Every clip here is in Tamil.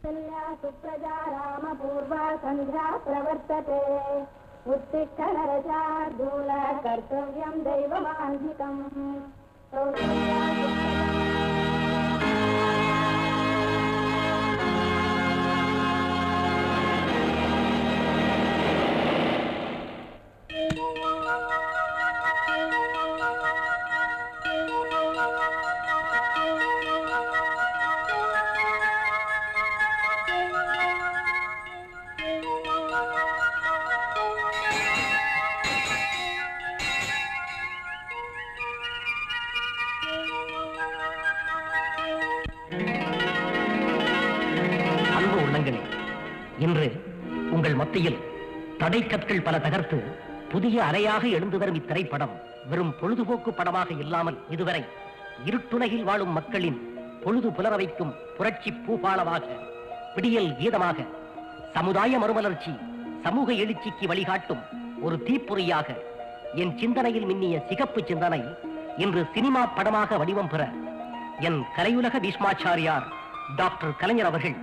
कौसल्या सुप्रजा रामपूर्वा सन्ध्या प्रवर्तते उत्तिष्ठ नरशार्दूल कर्तव्यं दैवमान्धिकम् இன்று உங்கள் மத்தியில் தடை கற்கள் பல தகர்த்து புதிய அறையாக எழுந்து வரும் இத்திரைப்படம் வெறும் பொழுதுபோக்கு படமாக இல்லாமல் இதுவரை இருட்டுலகில் வாழும் மக்களின் பொழுது புலர வைக்கும் புரட்சி பூபாலமாக, விடியல் கீதமாக, சமுதாய மறுமலர்ச்சி, சமூக எழுச்சிக்கு வழிகாட்டும் ஒரு தீப்பொறியாக என் சிந்தனையில் மின்னிய சிகப்பு சிந்தனை இன்று சினிமா படமாக வடிவம் பெற என் கலையுலக பீஷ்மாச்சாரியார் டாக்டர் கலைஞர் அவர்கள்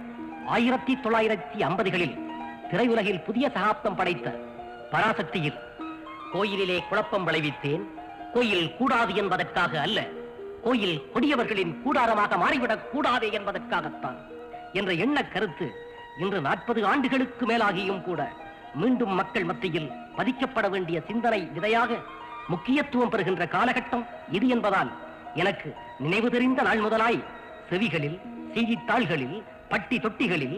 1950களில் திரையுலகில் புதிய சகாப்தம் படைத்த பராசக்தியில் கோயிலிலே குழப்பம் விளைவித்தேன், கோயில் கூடாது என்பதற்காக அல்ல, கோயில் கொடியவர்களின் கூடாரமாக மாறிவிடக் கூடாதே என்பதற்காகத்தான் என்ற எண்ண கருத்து இன்று 40 ஆண்டுகளுக்கு மேலாகியும் கூட மீண்டும் மக்கள் மத்தியில் பதிக்கப்பட வேண்டிய சிந்தனை விதையாக முக்கியத்துவம் பெறுகின்ற காலகட்டம் இது என்பதால் எனக்கு நினைவு தெரிந்த நாள் முதலாய் செவிகளில், செய்தித்தாள்களில், பட்டி தொட்டிகளில்,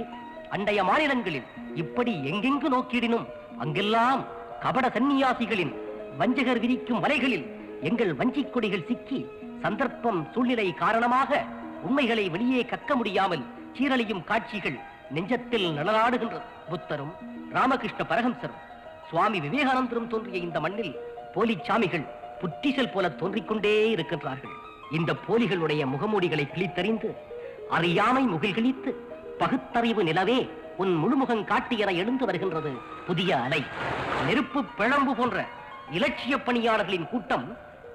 அண்டைய மாநிலங்களில் இப்படி எங்கெங்கு நோக்கிடினும் அங்கெல்லாம் கபட சந்நியாசிகளின் வஞ்சகர் விரிக்கும் வலைகளில் எங்கள் வஞ்சிக் கொடிகள் சிக்கி சந்தர்ப்பம் சூழ்நிலை காரணமாக உண்மைகளை வெளியே கக்க முடியாமல் சீரழியும் காட்சிகள் நெஞ்சத்தில் நிழலாடுகின்ற புத்தரும் ராமகிருஷ்ண பரஹம்சரும் சுவாமி விவேகானந்தரும் தோன்றிய இந்த மண்ணில் போலி சாமிகள் புற்றிசல் போல தோன்றிக் கொண்டே இருக்கின்றார்கள். இந்த போலிகளுடைய முகமூடிகளை கிழித்தறிந்து அறியாமை முகில்களித்து பகுத்தறிவு நிலவே உன் முழுமுகம் காட்டியென எழுந்து வருகின்றது புதிய அலை. நெருப்பு பிழம்பு போன்ற இலட்சிய பணியாளர்களின் கூட்டம்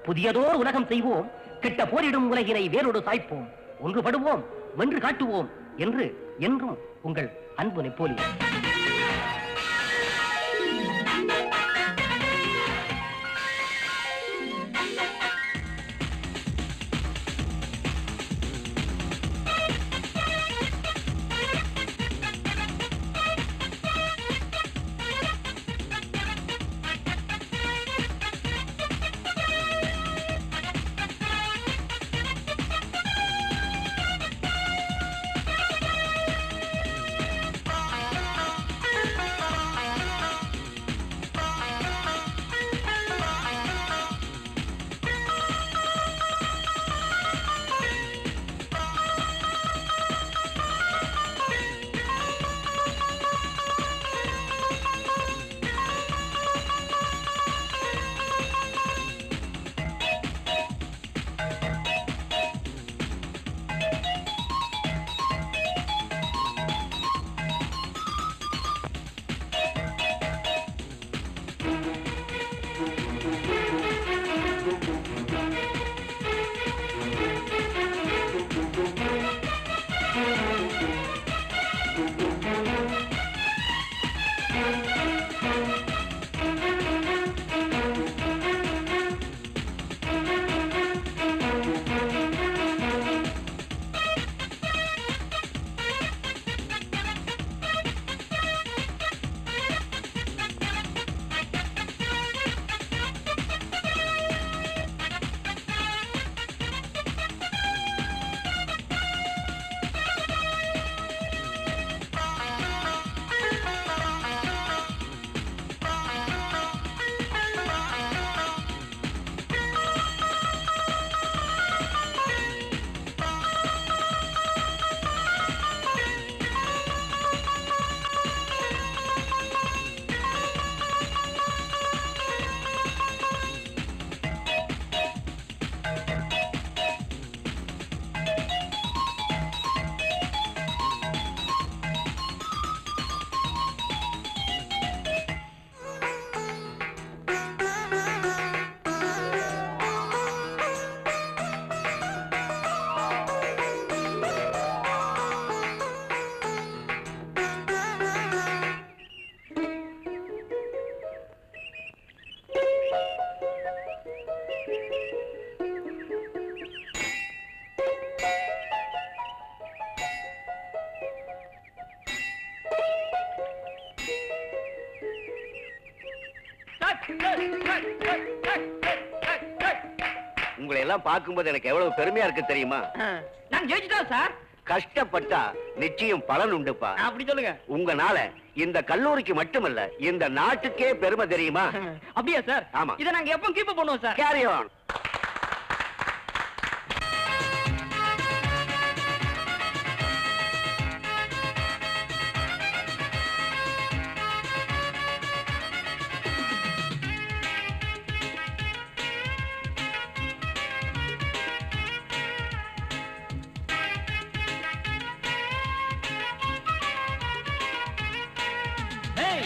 புதியதோர் உலகம் செய்வோம், கெட்ட போரிடும் உலகினை வேரோடு சாய்ப்போம், ஒன்றுபடுவோம், வென்று காட்டுவோம் என்று என்றும் உங்கள் அன்பு நெப்போலியன். உங்களை எல்லாம் பார்க்கும்போது எனக்கு எவ்வளவு பெருமையா இருக்கு தெரியுமா? நான் ஜெயிச்சிட்டேன் சார். கஷ்டப்பட்டா நிச்சயம் பலன் உண்டுப்பா. அப்படி சொல்லுங்க. உங்கனால இந்த கல்லூரிக்கு மட்டுமல்ல இந்த நாட்டுக்கே பெருமை தெரியுமா? அப்படியா சார்? ஆமா. இதை நாங்க எப்பவும் கீப் பண்ணுவோம் sir. Carry on.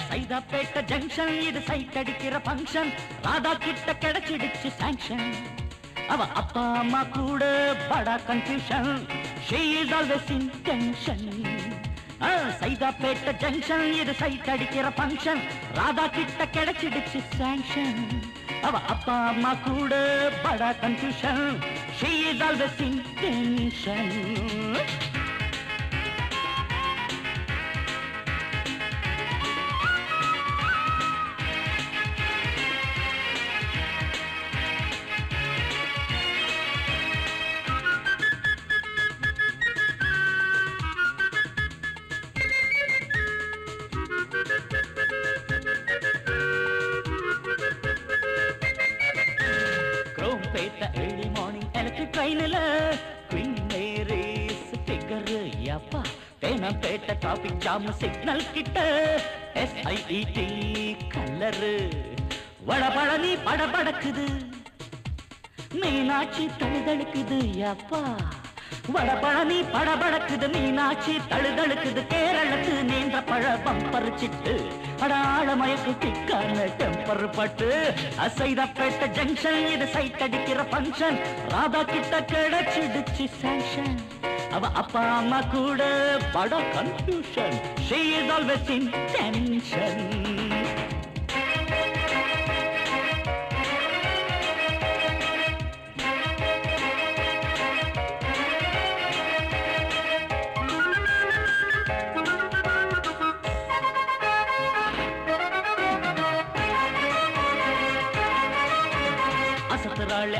Saidapet junction இது சைட் அடிக்கிற ஃபங்க்ஷன். ராதா கிட்ட கிடைச்சிடுச்சு சாங்ஷன். அவ அப்பா அம்மா கூட படா confusion. she is always in tension. Saidapet junction இது சைட் அடிக்கிற ஃபங்க்ஷன். ராதா கிட்ட கிடைச்சிடுச்சு சாங்ஷன். அவ அப்பா அம்மா கூட படா confusion. she is always in tension. early morning electric train la Queen Mary's figure yappa Tenapeta traffic jam signal kitta SIET color vada padani pada padakkudu Meenakshi தழுதழுக்குது yappa வட பழனி படபடக்குது மீனாட்சி தழுதழுக்குது கேரளத்து நீண்ட பழ பம்பர் சிட்டு அடாள மயக்கு திக்கான டெம்பர் பட்டு சைதாப்பேட்டை ஜங்ஷன் இது சைட் அடிக்கிற ஃபங்க்ஷன் ராதா கிட்ட கிடைச்சிடுச்சு சாங்ஷன் அவ அப்பா அம்மா கூட பட confusion she is always in tension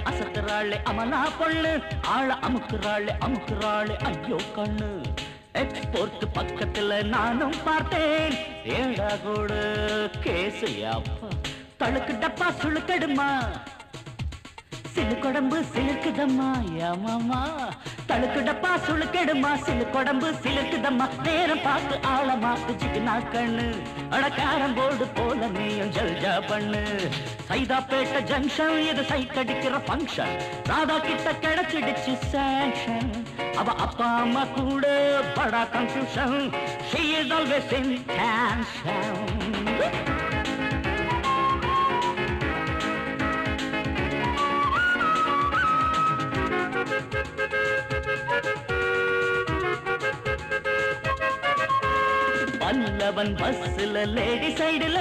அசத்துறாளே அமலா பொண்ணு ஆள அமுக்குறாளே ஐயோ கண்ணு எக்ஸ்போர்ட் பக்கத்துல நானும் பார்த்தேன் ஏடா கூட கேசு அப்பா தழுக்கு டப்பா சுழுக்கடுமா சிலு கொடம்பு சிலுக்குதம்மா ஏமாமா தழுக்கு டப்பா சுழுக்கடுமா சிலு கொடம்பு சிலுக்குதம்மா நேரம் பார்த்து ஆழமாக்கு ஜிக்குனா கண்ணு அடக்காரம் போர்டு போல நீயும் ஜல்ஜா பண்ணு சைதாப்பேட்டை ஜங்ஷன் இது சைட் அடிக்கிற ஃபங்க்ஷன் ராதா கிட்ட கிடைச்சிடுச்சு சாங்ஷன் அவ அப்பா அம்மா கூட படா confusion she is always in tension Pallavan பஸ்ல லேடி சைடுல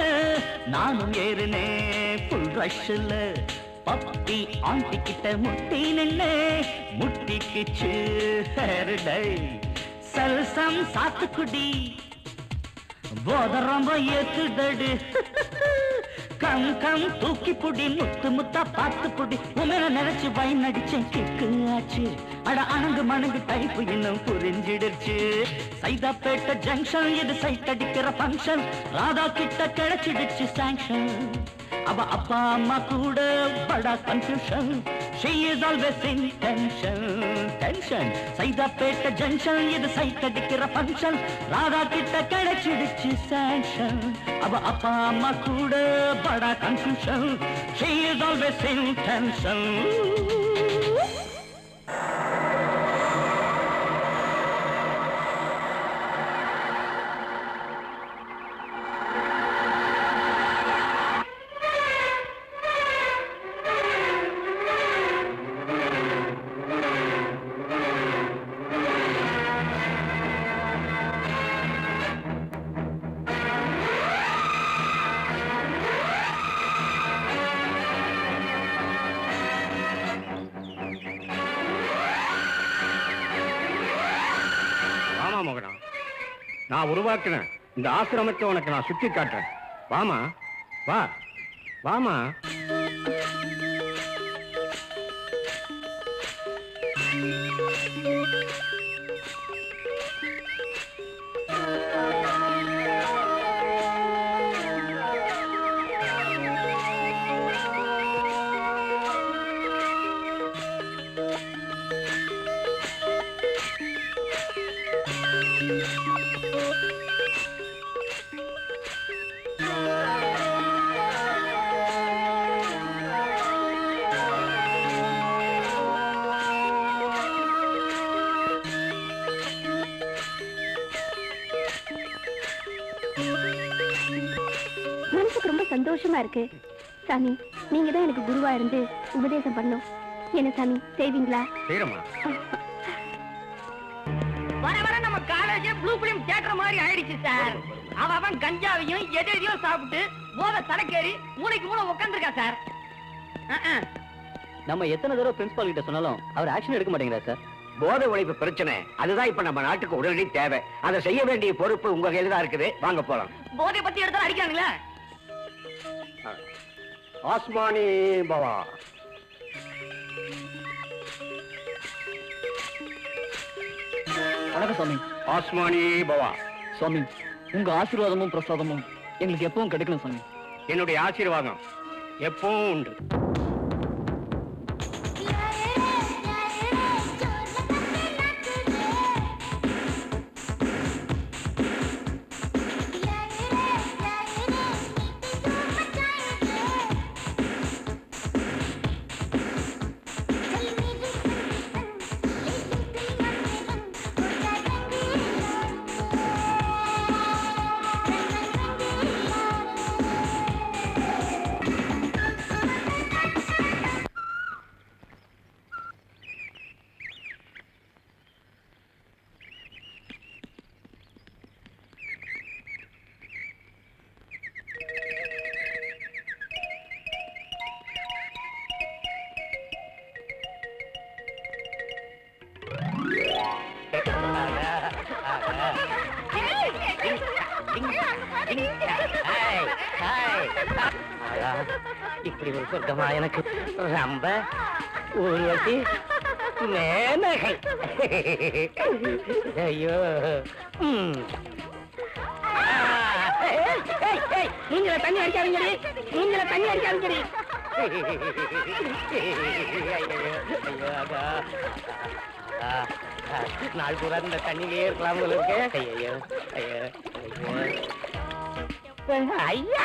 நானும் ஏறுனே ஃபுல் ரஷ்ல பப்பி ஆண்டி கிட்ட முட்டி நின்னே முட்டிக்குச்சு ஹேர்டை சல்சம் சாத்துக்குடி போத ரொம்ப ஏத்துடடு கம் கம் தூக்கி புடி முத்து முத்தா பாத்து புடி உமேல நினைச்சு வயன் அடிச்சேன் கிக்கு ஆச்சு அட அணங்கு மணங்கு டைப்பு இன்னும் புரிஞ்சிடுச்சு சைதாப்பேட்டை ஜங்ஷன் இது சைட் அடிக்கிற ஃபங்க்ஷன் ராதா கிட்ட கிடைச்சிடுச்சு சாங்ஷன் அவ அப்பா அம்மா கூட படா confusion she is always in tension Saidapet junction இது சைட் அடிக்கிற ஃபங்க்ஷன் ராதா கிட்ட கிடைச்சிடுச்சு சாங்ஷன் அவ அப்பா அம்மா கூட படா confusion she is always in tension நான் உருவாக்கினேன் இந்த ஆசிரமத்தை உனக்கு நான் சுத்தி காட்டுறேன் வாமா வா வாமா மனசுக்கு ரொம்ப சந்தோஷமா இருக்கு சாமி. நீங்க தான் எனக்கு குருவா இருந்து உபதேசம் பண்ணும். என்ன சாமி செய்வீங்களா? செய்யறமா. வர வர நம்ம காலேஜ் ப்ளூ பிலிம் தியேட்டர் மாதிரி ஆயிடுச்சு சார். அவன் கஞ்சாவையும் எதையும் சாப்பிட்டு போத தலைக்கேறி மூளைக்கு மூளை உட்காந்துருக்கா சார். நம்ம எத்தனை தடவை பிரின்சிபால் கிட்ட சொன்னாலும் அவர் ஆக்ஷன் எடுக்க மாட்டேங்கிறார் சார். போதை ஒழிப்பு பிரச்சனை அதுதான் இப்ப நம்ம நாட்டுக்கு உடனடி தேவை. அதை செய்ய வேண்டிய பொறுப்பு உங்க கையில தான் இருக்குது. வாங்க போலாம். போதை பத்தி எடுத்தா அடிக்கிறாங்களா? ஆஸ்மானி பவா. வணக்கம் சாமி. ஆஸ்மானி பவா. சாமி, உங்க ஆசீர்வாதமும் பிரசாதமும் எங்களுக்கு எப்பவும் கிடைக்கணும் சாமி. என்னுடைய ஆசீர்வாதம் எப்பவும் உண்டு. இப்படி ஒரு சொர்க்கமா எனக்கு ரொம்ப ஊர்வசி மேனகை. ஐயோ மூஞ்சில தண்ணி அடிக்காதீங்கடி, மூஞ்சில தண்ணி அடிக்காதீங்கடி. நாள் பூரா இந்த தண்ணியிலே இருக்கலாம் போல இருக்கு. ஐயோ ஐயோ ஐயா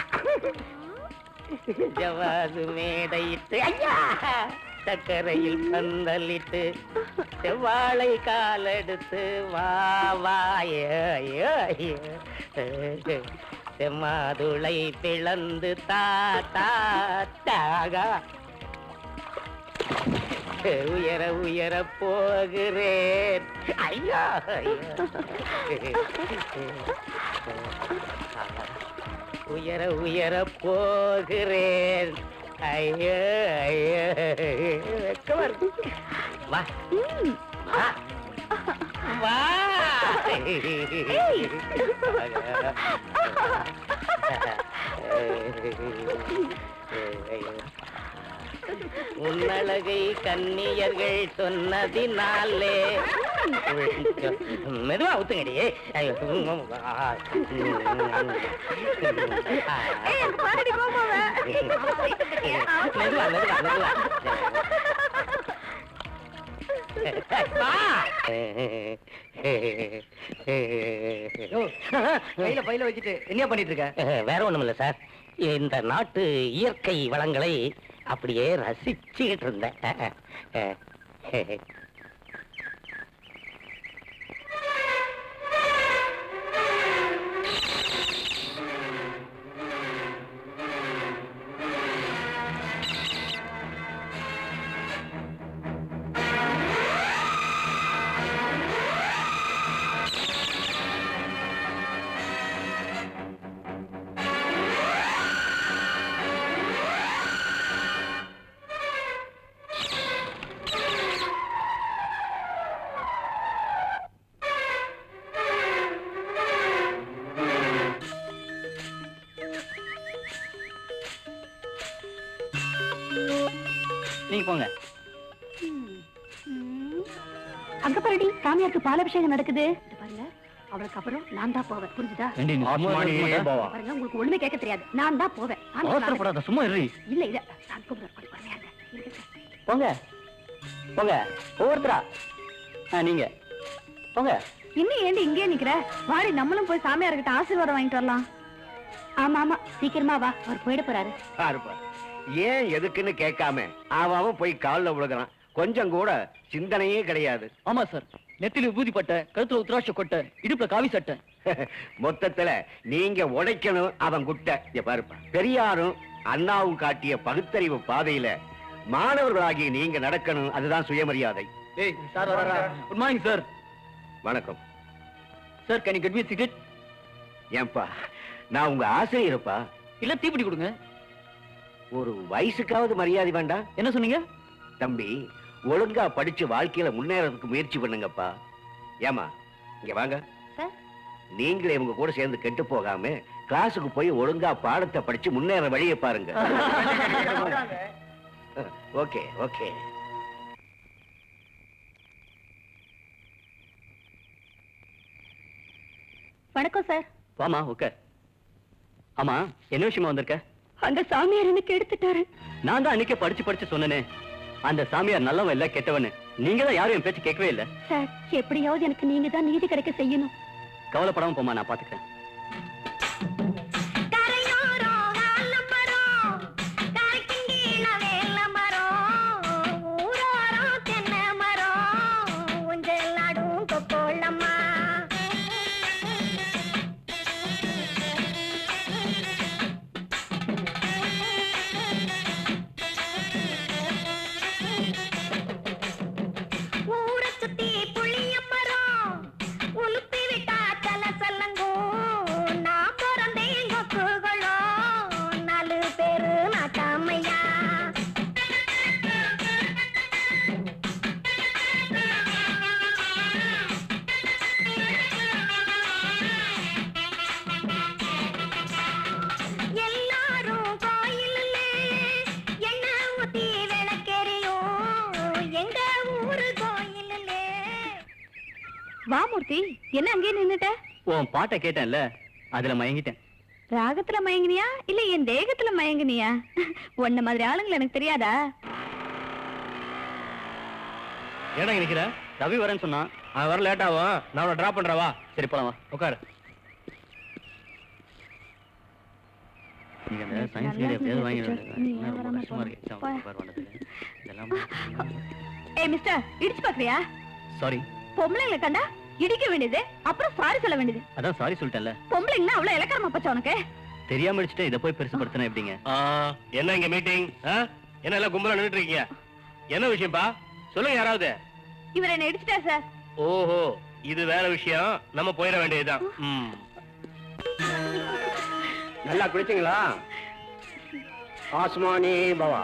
ஜவாது மேடையிட்டு ஐயா சக்கரையில் பந்தலிட்டு செவ்வாழை காலெடுத்து வா வாயோ செம்மாதுளை பிளந்து தாகா உயர உயர போகிறேன். ஐயா உயர உயர போகிறேன். ஐயோ ஐயோ வா வா வா. உன்னழகை கன்னியர்கள் சொன்னதினாலே மெதுவா ஊத்துங்கடி. மெதுவா மெதுவா மெதுவா. பையில வச்சுட்டு என்ன பண்ணிட்டு இருக்க? வேற ஒண்ணும் இல்ல சார், இந்த நாட்டு இயற்கை வளங்களை அப்படியே ரசிச்சுக்கிட்டு இருந்தேன். நீங்க போங்க. அங்க பாருடி சாமியாருக்கு பாலாபிஷேகம் நடக்குது. இது பாருங்க, அவளுக்கு அப்புறம் நான் தான் போவேன், புரிஞ்சுதா? பாருங்க, உங்களுக்கு ஒண்ணுமே கேட்க தெரியாது, நான் தான் போவேன். அவசரப்படாத, சும்மா இரு. இல்ல இல்ல, நான் கூப்பிடுறேன், கொஞ்சம் பொறுமையா இருங்க. போங்க போங்க, ஒவ்வொருத்தரா. நீங்க போங்க. இன்னும் ஏண்டி இங்கே நிக்கிற? வாடி, நம்மளும் போய் சாமியார்கிட்ட ஆசீர்வாதம் வாங்கிட்டு வரலாம். ஆமா ஆமா, சீக்கிரமா வா, அவர் போயிட போறாரு. பாருப்பா, ஏன் எதுக்குன்னு கேட்காம அவன் போய் காலில் விழுகிறான். கொஞ்சம் கூட சிந்தனையே கிடையாது. ஆமா சார், நெத்தில ஊதி பட்ட, கழுத்துல உத்ராட்ச கொட்டை, இடுப்புல காவி சட்டை. மொத்தத்துல நீங்க உடைக்கணும் அவன் குட்டை. பாருப்பா, பெரியாரும் அண்ணாவும் காட்டிய பகுத்தறிவு பாதையில மாணவர்களாகி நீங்க நடக்கணும். அதுதான் சுயமரியாதை. Good morning sir. வணக்கம் sir, can you get me cigarette? ஏன்பா, நான் உங்க ஆசிரியர்ப்பா. இல்ல தீப்பிடி கொடுங்க. ஒரு வயசுக்காவது மரியாதை வேண்டாம்? என்ன சொன்னீங்க? தம்பி, ஒழுங்கா படிச்சு வாழ்க்கையில முன்னேறதுக்கு முயற்சி பண்ணுங்கப்பா. ஏமா, இங்க வாங்க. நீங்களே இவங்க கூட சேர்ந்து கெட்டு போகாம கிளாஸுக்கு போய் ஒழுங்கா பாடத்தை படிச்சு முன்னேற வழியை பாருங்க. Okay okay. வணக்கம் சார். வாமா உட்கார். ஆமா, என்ன விஷயமா வந்திருக்க? அந்த சாமியார் எனக்கு எடுத்துட்டாரு. நான் தான் அன்னைக்கே படிச்சு படிச்சு சொன்னனே, அந்த சாமியார் நல்லவன் இல்ல கெட்டவன்னு. நீங்க தான் யாரும் என் பேச்சு கேட்கவே இல்ல. சார், எப்படியாவது எனக்கு நீங்க தான் நீதி கிடைக்க செய்யணும். கவலைப்படாம போமா, நான் பாத்துக்கிறேன். வாமூர்த்தி, என்ன அங்கே நின்னுட்ட? உன் பாட்டை கேட்டேன்ல, அதுல மயங்கிட்டேன். ராகத்துல மயங்கினியா இல்ல என் தேகத்துல மயங்கினியா? உன்ன மாதிரி ஆளுங்களை எனக்கு தெரியாதா? ஏடா நிக்கிற? ரவி வரேன்னு சொன்னான். அவன் வர லேட் ஆகும், நான் அவனை டிராப் பண்றவா. சரி போலாம், வா உட்காரு. நீங்க அந்த சயின்ஸ் மீடியா பேர் வாங்கி ஏய் மிஸ்டர், இடிச்சு பாக்குறியா? சாரி. பொம்பளைங்களை கண்டா இடிக்க வேண்டியது, அப்புறம் சாரி சொல்ல வேண்டியது. அதான் சாரி சொல்லிட்டேன்ல. பொம்பளைங்கன்னா அவ்வளவு இலக்கரமா போச்சா உனக்கு? தெரியாம அடிச்சுட்டு இதை போய் பெருசுப்படுத்தினா எப்படிங்க? என்ன இங்க மீட்டிங்? என்ன எல்லாம் கும்பலா நின்னுட்டு இருக்கீங்க? என்ன விஷயம்பா, சொல்லுங்க யாராவது. இவர் என்ன இடிச்சிட்டா சார். ஓஹோ, இது வேற விஷயம், நம்ம போயிட வேண்டியதுதான். நல்லா குளிச்சிங்களா? ஆஸ்மானி பவா.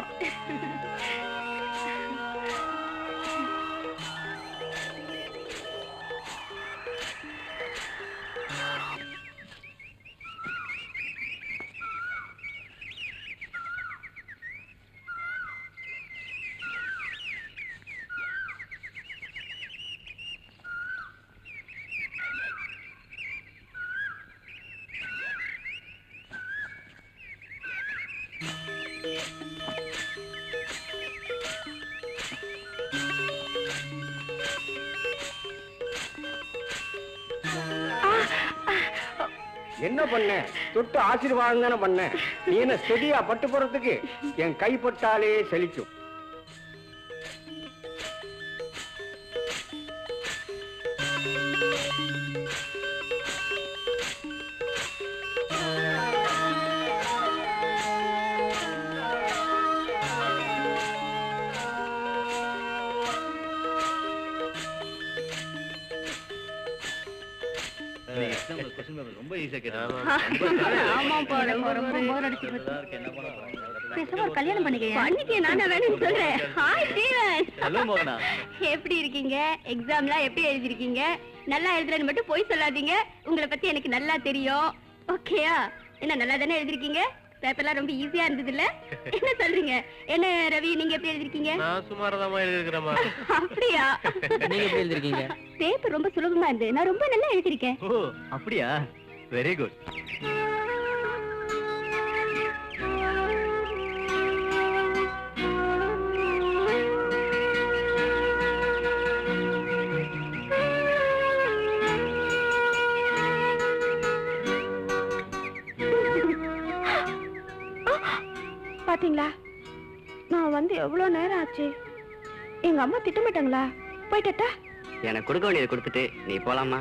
என்ன பண்ண? தொட்டு ஆசீர்வாதம் தானே பண்ண. நீ என்ன செடியா பட்டு போறதுக்கு? என் கைப்பட்டாலே செழிக்கும். ரொம்ப ஈஸியா கேட்டேன். கல்யாணம் பண்ணிக்க நானே வேணும்னு சொல்றேன். Hi Steven. ஹலோ மோகனா. எப்படி இருக்கீங்க? எக்ஸாம்லாம் எப்படி எழுதிருக்கீங்க? நல்லா எழுதுறேன்னு மட்டும் போய் சொல்லாதீங்க. உங்களை பத்தி எனக்கு நல்லா தெரியும். ஓகேயா? என்ன நல்லா தானே எழுதிருக்கீங்க? பேப்பர்லாம் ரொம்ப ஈஸியா இருந்தது இல்ல? என்ன சொல்றீங்க? என்ன ரவி, நீங்க எப்படி எழுதிருக்கீங்க? நான் சுமாரதாமா எழுதிருக்கிறேமா. அப்படியா? நீங்க எப்படி எழுதிருக்கீங்க? பேப்பர் ரொம்ப சுலபமா இருந்து, நான் ரொம்ப நல்லா எழுதிருக்கேன். ஓ அப்படியா, வெரி குட். பாத்தீங்களா, நான் வந்து எவ்வளவு நேரம் ஆச்சு. எங்க அம்மா திட்டமாட்டாங்களா? போயிட்டா? எனக்கு கொடுக்க வேண்டியதை கொடுத்துட்டு நீ போலாமா?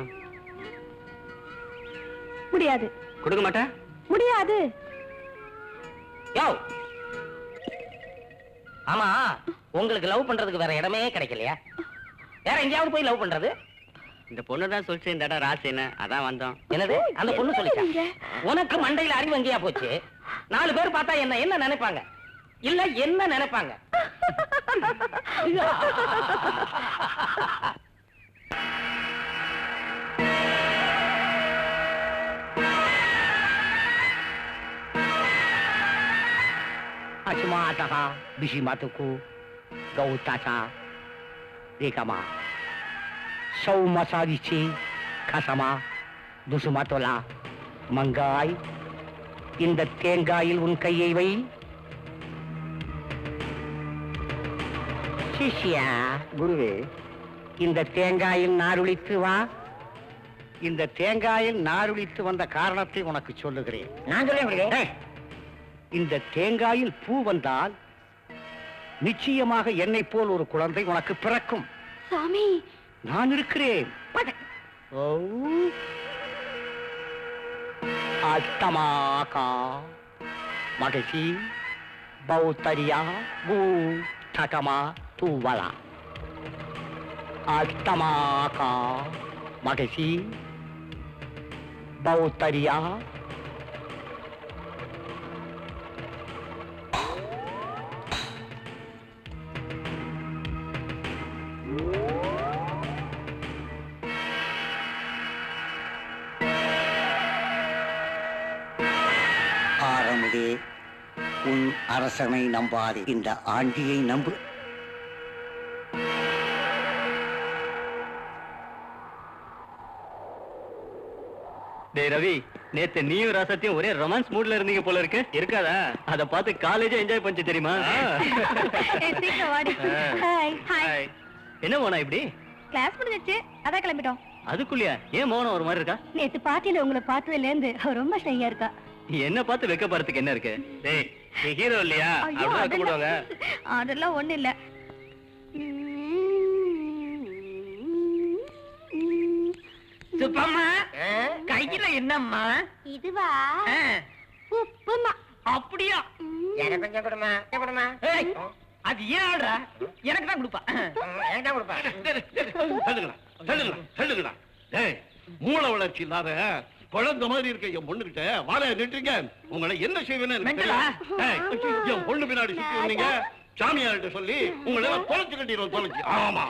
முடியாது. கொடுக்க மாட்டா? முடியாது. யோ, ஆமா, உங்களுக்கு லவ் பண்றதுக்கு வேற இடமே கிடைக்கலையா? வேற எங்கேயாவது போய் லவ் பண்றது? இந்த பொண்ணு தான் சொல்லிச்சு இந்த இடம் ராசின்னு, அதான் வந்தோம். என்னது? அந்த பொண்ணு சொல்லிச்சா? நீங்க? உனக்கு மண்டையில அறிவு எங்கேயா போச்சு? 4 பேர் பார்த்தா என்ன நினைப்பாங்க? இல்ல என்ன நினைப்பாங்க? Asimataha, bisimatuku, gautata, dekama, sau masadici, kasama, dusumatola, மங்காய், இந்த தேங்காயில் உன் கையை வை. சிஷ்யா, குருவே, இந்த தேங்காயில் நாருளித்து வா. இந்த தேங்காயில் நாருளித்து வந்த காரணத்தை உனக்கு சொல்லுகிறேன். நான் சொல்றேன். இந்த தேங்காயில் பூ வந்தால் நிச்சயமாக என்னை போல் ஒரு குழந்தை உனக்கு பிறக்கும். சாமி, நான் இருக்கிறேன். ஓ, அத்தமாகா மகிழ்ச்சி பௌத்தரியா பூ தகமா தூவலா. அத்தமாகா மகிழ்ச்சி பௌத்தரியா. ஆரமுதே, உன் அரசனை நம்பாதே, இந்த ஆண்டியை நம்பு. டேய் ரவி, நேத்து நீயும் ராசத்தையும் ஒரே ரொமான்ஸ் மூட்ல இருந்தீங்க போல இருக்கு. இருக்காதா? அத பார்த்து காலேஜே என்ஜாய் பண்ணி தெரியுமா? சீக்கிரம் வாடி. ஹாய். ஹாய். என்ன மோனா இப்படி? கிளாஸ் முடிஞ்சிச்சு, அதான் கிளம்பிட்டோம். அதுக்குள்ளயா? ஏன் மோனம் ஒரு மாதிரி இருக்கா? நேத்து பார்ட்டியில உங்களை பார்த்ததுல இருந்து அவ ரொம்ப ஷையா இருக்கா. என்ன பார்த்து வெக்க போறதுக்கு என்ன இருக்கு? டேய், நீ ஹீரோ இல்லையா? அப்படிதான் வைக்க போடுவாங்க. அதெல்லாம் ஒண்ணு இல்ல. சுப்பம்மா, கையில என்னம்மா? இதுவா? உப்புமா. அப்படியா? எனக்கு கொஞ்சம் கொடுமா, கொடுமா. அது ஏன் ஆடுறா? எனக்கு தான் கொடுப்பா. எனக்கு தான் கொடுப்பா. டேய், மூளை வளர்ச்சி இல்லாத குழந்தை மாதிரி இருக்க என் பொண்ணுகிட்ட வாழை நிட்டுறீங்க. உங்களை என்ன செய்வேன்னு எனக்கு தெரியும். டேய், என் பொண்ணு பின்னாடி சுத்தி வந்தீங்க, சாமியார்கிட்ட சொல்லி உங்களை தொலைச்சு கட்டிடுவோம். தொலைச்சு. ஆமா.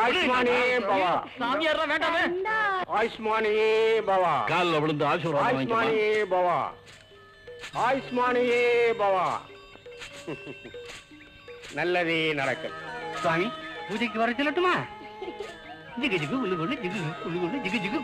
ஆயுஷ்மானே பவா. சாமியார் வேண்டாமே. ஆயுஷ்மானே பவா. காலில் விழுந்து ஆசீர்வாதம் வாங்கிக்கமா. ஆயுஷ்மானே பவா. ஆயுஷ்மானே பவா. நல்லதே நடக்கும். சுவாமி, பூஜைக்கு வர சொல்லட்டுமா? ஜிகு ஜிகு உள்ள கொண்டு ஜிகு உள்ள கொண்டு ஜிகு ஜிகு.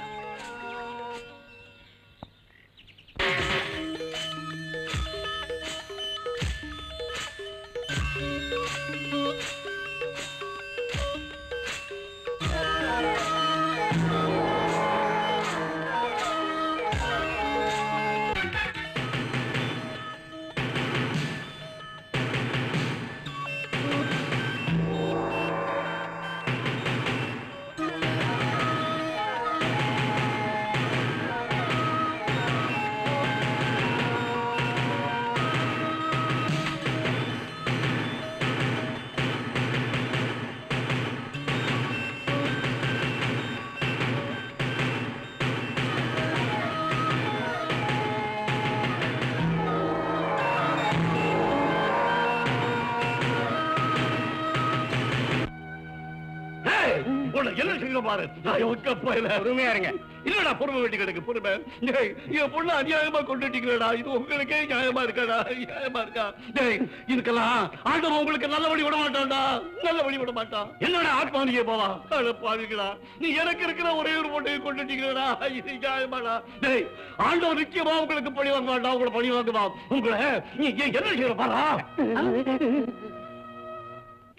என்ன செய்ய பாரு. நான் ஒக்க போயில பொறுமையா இருங்க. இல்லடா, பொறுமை வேண்டி கிடக்கு பொறுமை. டேய், என் பொண்ணு அநியாயமா கொண்டுட்டீங்களா? இது உங்களுக்கே நியாயமா இருக்காடா? நியாயமா இருக்கா? டேய், இதுக்கெல்லாம் ஆண்டவன் உங்களுக்கு நல்ல வழி விட மாட்டான்டா, நல்ல வழி விட மாட்டான். என்னடா ஆத்மானியே போவா? அட பாவிங்களா, நீ எனக்கு இருக்கிற ஒரே ஒரு பொண்ணையை கொண்டுட்டீங்களா? இது நியாயமாடா? டேய், ஆண்டவன் நிச்சயமா உங்களுக்கு பழி வாங்குவான்டா, உங்களை பழி வாங்குவான். உங்களை நீ என்ன செய்யற பாரா?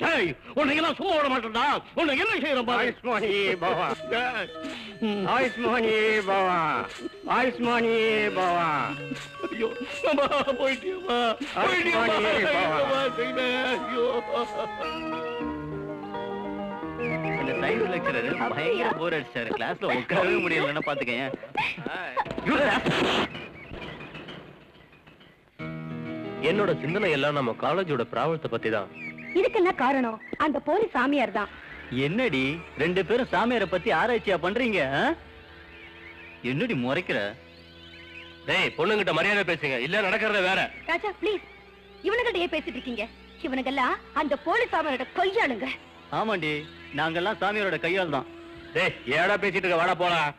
டேய், உன்னை எல்லாம் சும்மா விட மாட்டேன்டா. உன்னை என்ன செய்யற பாரு. ஆயுஷ்மானி பவா, டேய், ஆயுஷ்மானி பவா, ஆயுஷ்மானி பவா. ஐயோ, அம்மா, போயிட்டியம்மா, போயிட்டியம்மா. ஐயோ, செய்வே, ஐயோ. அந்த சயின்ஸ் லெக்சரர் பயங்கர போர் அடிச்சாரு. கிளாஸ்ல உட்காரவே முடியலன்னா பாத்துக்கேன். என்னோட சிந்தனை எல்லாம் நம்ம காலேஜோட பிராவலத்தை பத்தி தான். இதுக்கு என்ன காரணம்? அந்த போலீஸ் சாமியார் தான். என்னடி ரெண்டு பேரும் சாமியாரை பத்தி ஆராய்ச்சியா பண்றீங்க? என்னடி முறைக்கிற? டேய், பொண்ணுங்கிட்ட மரியாதை பேசுங்க, இல்ல நடக்கிறத வேற. ராஜா ப்ளீஸ், இவனுக்கிட்ட ஏன் பேசிட்டு இருக்கீங்க? இவனுங்கெல்லாம் அந்த போலீஸ் சாமியாரோட கையாளுங்க. ஆமாண்டி, நாங்கெல்லாம் சாமியாரோட கையால் தான். டேய், ஏடா பேசிட்டு இருக்க, வாடா போலாம்.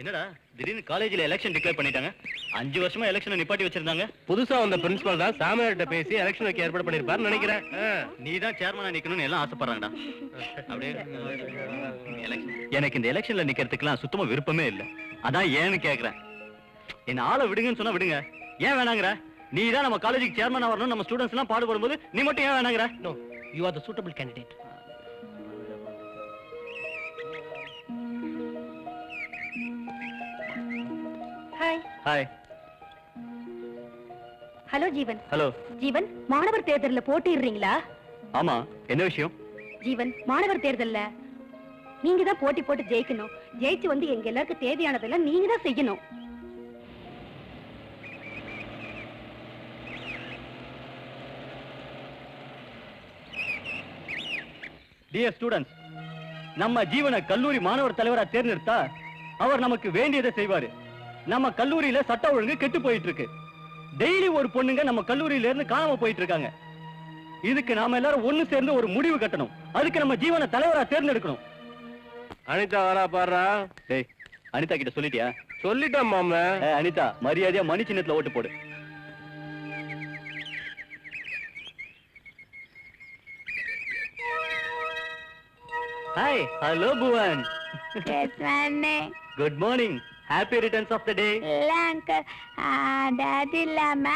என்னடா திடீர்னு காலேஜ்ல எலெக்ஷன் டிக்ளேர் பண்ணிட்டாங்க? 5 வருஷமா எலெக்ஷனை நிப்பாட்டி வச்சிருந்தாங்க. புதுசா வந்த பிரின்சிபல் தான் சாமியார்கிட்ட பேசி எலெக்ஷன் வைக்க ஏற்பாடு பண்ணிருப்பாருன்னு நினைக்கிறேன். நீ தான் சேர்மனா நிக்கணும்னு எல்லாம் ஆசைப்படுறாங்கடா. அப்படியே எனக்கு இந்த எலெக்ஷன்ல நிக்கிறதுக்குலாம் சுத்தமா விருப்பமே இல்ல. அதான் ஏன்னு கேக்குறேன். என்ன ஆளை விடுங்கன்னு சொன்னா விடுங்க, ஏன் வேணாங்கிற? நீ தான் நம்ம காலேஜுக்கு சேர்மனா வரணும், நம்ம ஸ்டூடெண்ட்ஸ் எல்லாம் பாடுபடும் போது நீ மட்டும் ஏன் வேணாங்கிற? No, you are the suitable candidate. Hi. Hi. Hello Jeevan. Hello. Jeevan, மாணவர் தேர்தல்ல போட்டிடுறீங்களா? ஆமா, என்ன விஷயம்? ஜீவன், மாணவர் தேர்தல்ல நீங்க தான் போட்டி போட்டு ஜெயிக்கணும். ஜெயிச்சு வந்து எங்க எல்லாருக்கும் தேவையானதெல்லாம் நீங்க தான் செய்யணும். டியர் ஸ்டூடெண்ட்ஸ், நம்ம ஜீவனை கல்லூரி மாணவர் தலைவரா தேர்ந்தெடுத்தா அவர் நமக்கு வேண்டியதை செய்வாரு. நம்ம கல்லூரியில சட்ட ஒழுங்கு கெட்டு போயிட்டு இருக்கு. டெய்லி ஒரு பொண்ணுங்க நம்ம கல்லூரியில இருந்து காணாம போயிட்டு இருக்காங்க. இதுக்கு நாம எல்லாரும் ஒண்ணு சேர்ந்து ஒரு முடிவு கட்டணும். அதுக்கு நம்ம ஜீவனை தலைவரா தேர்ந்தெடுக்கணும். அனிதா வரா பாடுறா. டேய், அனிதா கிட்ட சொல்லிட்டியா? சொல்லிட்டேன் மாமா. அனிதா, மரியாதையா மணி சின்னத்துல ஓட்டு போடு. Hi. Hello Bhuvan. Good morning. Happy returns of the day. இல்ல அங்கிள், டாடி இல்லாம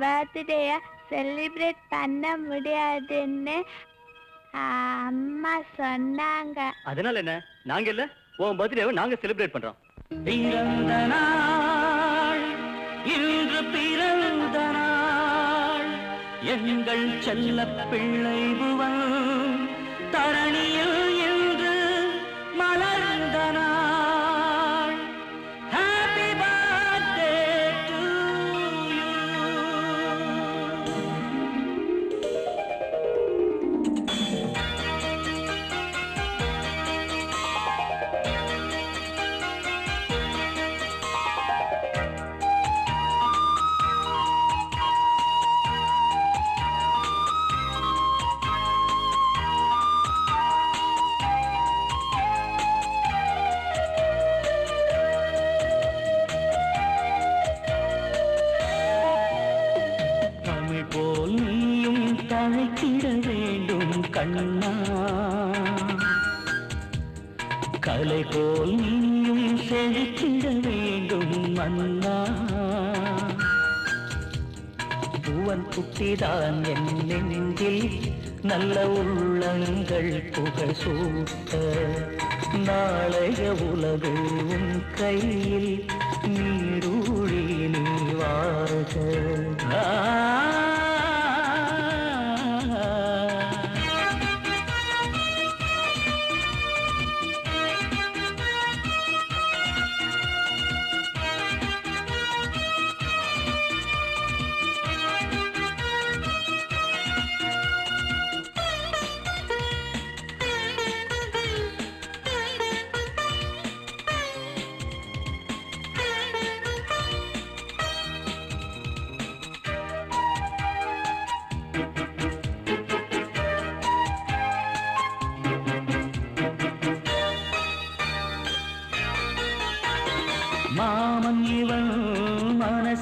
பர்த்டேய செலிப்ரேட் பண்ண முடியாதுன்னு அம்மா சொன்னாங்க. அதனால என்ன, நாங்க இல்ல உன் பர்த்டேவை நாங்க செலிப்ரேட் பண்றோம். பிறந்த நாள் இன்று பிறந்த நாள் எங்கள் செல்ல பிள்ளை புவன் தரணியில் இன்று மலர்ந்த நாள். Happy birthday to you. Tamil போல் நீயும் தழைத்திட வேண்டும் கண்ணா, கலை போல் நீயும் செழித்திட வேண்டும் மன்னா. பூவன் குட்டிதான் என் நெஞ்சில் நல்ல உள்ளங்கள் புகழ் சூட்ட, நாளைய உலகு உன் கையில் நீரூழி நீ வாழ்க.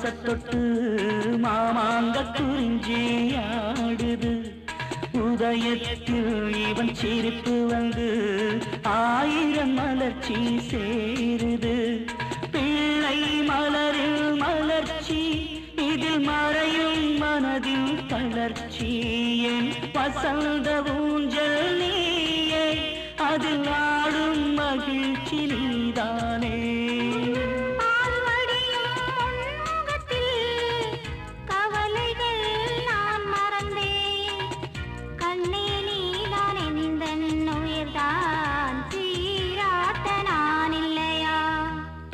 மனசத்தொட்டு மாமாங்க குறிஞ்சி ஆடுது. உதயத்தில் இவன் சிரிப்பு வந்து 1000 மலர்ச்சி சேருது. பிள்ளை மலரில் மலர்ச்சி, இதில் மறையும் மனதில் தளர்ச்சி. என் வசந்த ஊஞ்சல் நீயே, அதில் ஆடும் மகிழ்ச்சி நீதானே.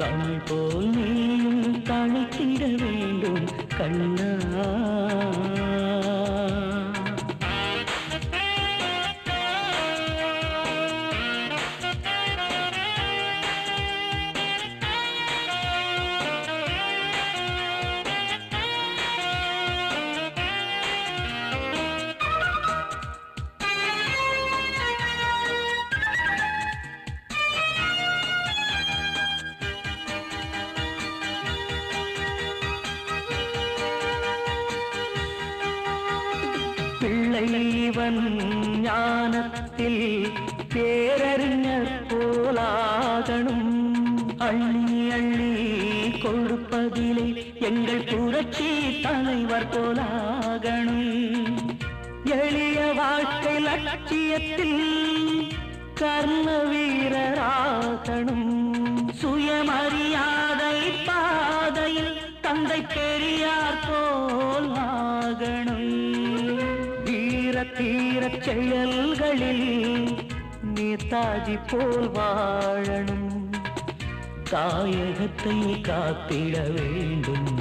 தமிழ் போல் நீயும் தழைத்திட வேண்டும் கண்ணா. பிள்ளைவன் ஞானத்தில் பேரறிஞர் போலாகணும். அள்ளி அள்ளி கொடுப்பதிலே எங்கள் புரட்சி தலைவர் போலாகணும். எளிய வாழ்க்கை லட்சியத்தில் கர்ம வீரராகணும். சுயமரியாதை பாதையில் தந்தை பெரியார் போலாகணும். தீரச் செயல்களில் நேதாஜி போல் வாழணும். தாயகத்தை காத்திட வேண்டும்,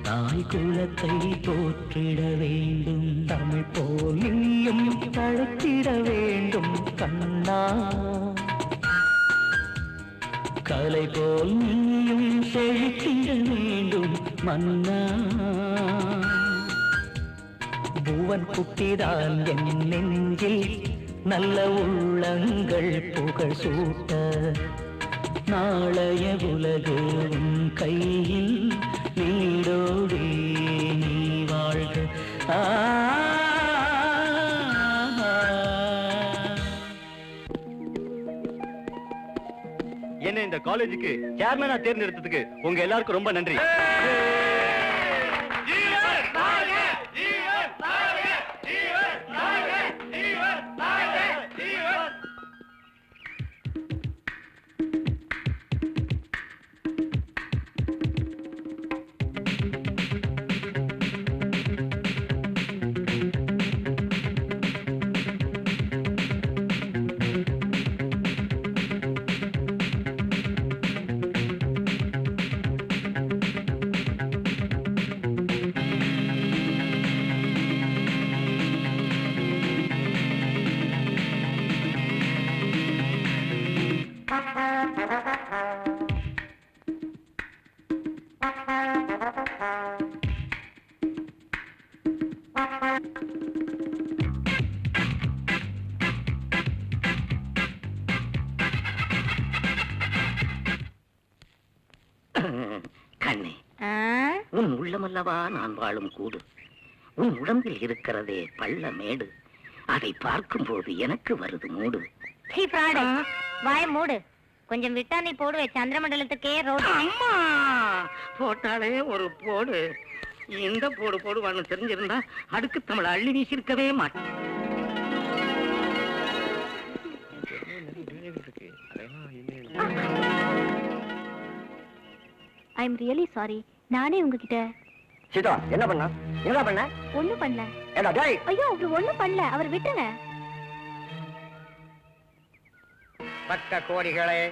தாய் குலத்தை போற்றிட வேண்டும். தமிழ் போல் நீயும் தழைத்திட வேண்டும் கண்ணா. கலை போல் நீயும் செழித்திட வேண்டும் மன்னா. பூவன் குட்டிதான் என் நெஞ்சில் நல்ல உள்ளங்கள் புகழ் சூட்ட. நாளைய உலகு உன் கையில் நீடோடி நீ வாழ்க. என்ன இந்த காலேஜுக்கு சேர்மனா தேர்ந்தெடுத்ததுக்கு உங்க எல்லாருக்கும் ரொம்ப நன்றி. கண்ணே, உன் உள்ளமல்லவா நான் வாழும் கூடு. உன் உடம்பில் இருக்கிறதே பள்ள மேடு. அதை பார்க்கும் போது எனக்கு வருது மூடு. வாய மூடு. கொஞ்சம் விட்டா நீ போடுவே சந்திரமண்டலத்துக்கே ரோடு. அம்மா போட்டாலே ஒரு போடு. இந்த போடு போடுவான்னு தெரிஞ்சிருந்தா அடுக்கு தமிழ் அள்ளி வீசிருக்கவே மாட்டேன். I am really sorry. நானே உங்ககிட்ட சீதா என்ன பண்ண? என்ன பண்ண? ஒண்ணும் பண்ணல. ஏடா டேய், ஐயோ அவர் ஒண்ணும் பண்ணல. அவர் விட்டுங்க. பக்த கோடிகளே,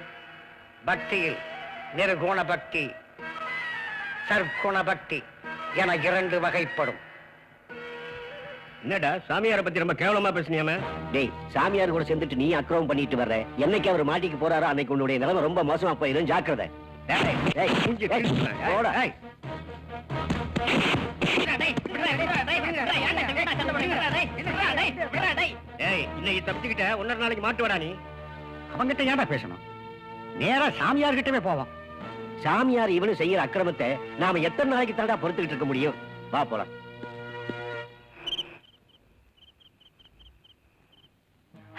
பக்தியில் நிர்குண பக்தி, சர்க்குண பக்தி என 2 வகைப்படும். என்னடா சாமியாரை பத்தி ரொம்ப கேவலமா பேசுனியாமே? டேய், சாமியார் கூட சேர்ந்துட்டு நீ அக்கிரமம் பண்ணிட்டு வர்ற. என்னைக்கு அவர் மாட்டிக்கு போறாரோ அன்னைக்கு உன்னுடைய நிலைமை ரொம்ப மோசமா போயிடும். ஜாக்கிரதை. போடா. இன்னைக்கு தப்பிச்சுக்கிட்ட இன்னொரு நாளைக்கு மாட்டுவடா நீ. அவங்கிட்ட ஏன்டா பேசணும்? நேரா சாமியார் கிட்டவே போவான். சாமியார் இவனு செய்யற அக்கிரமத்தை நாம எத்தனை நாளைக்கு தாண்டா பொறுத்துக்கிட்டு இருக்க முடியும்? வா போலாம்.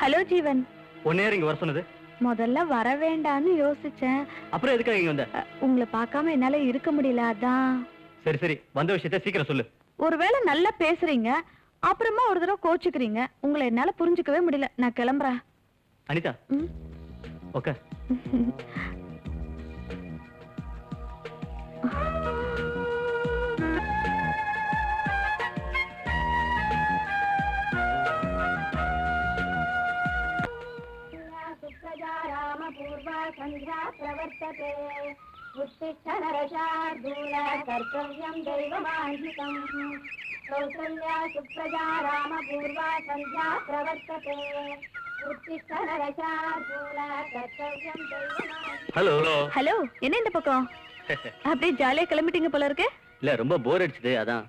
ஹலோ ஜீவன். ஒன்னேரம் இங்க வர சொன்னது? முதல்ல வர வேண்டாம்னு யோசிச்சேன். அப்புறம் எதுக்காக இங்க வந்த? உங்களை பார்க்காம என்னால இருக்க முடியல, அதான். சரி சரி, வந்த விஷயத்தை சீக்கிரம் சொல்லு. ஒருவேளை நல்லா பேசுறீங்க, அப்புறமா ஒரு தடவை கோச்சுக்கிறீங்க. உங்களை என்னால புரிஞ்சுக்கவே முடியல. நான் கிளம்புறேன். அனிதா, ஓகே. ஹலோ ஹலோ, என்ன இந்த பக்கம்? அப்படியே ஜாலியா கிளம்பிட்டீங்க போல இருக்கு. இல்ல, ரொம்ப போர் அடிச்சது, அதான்.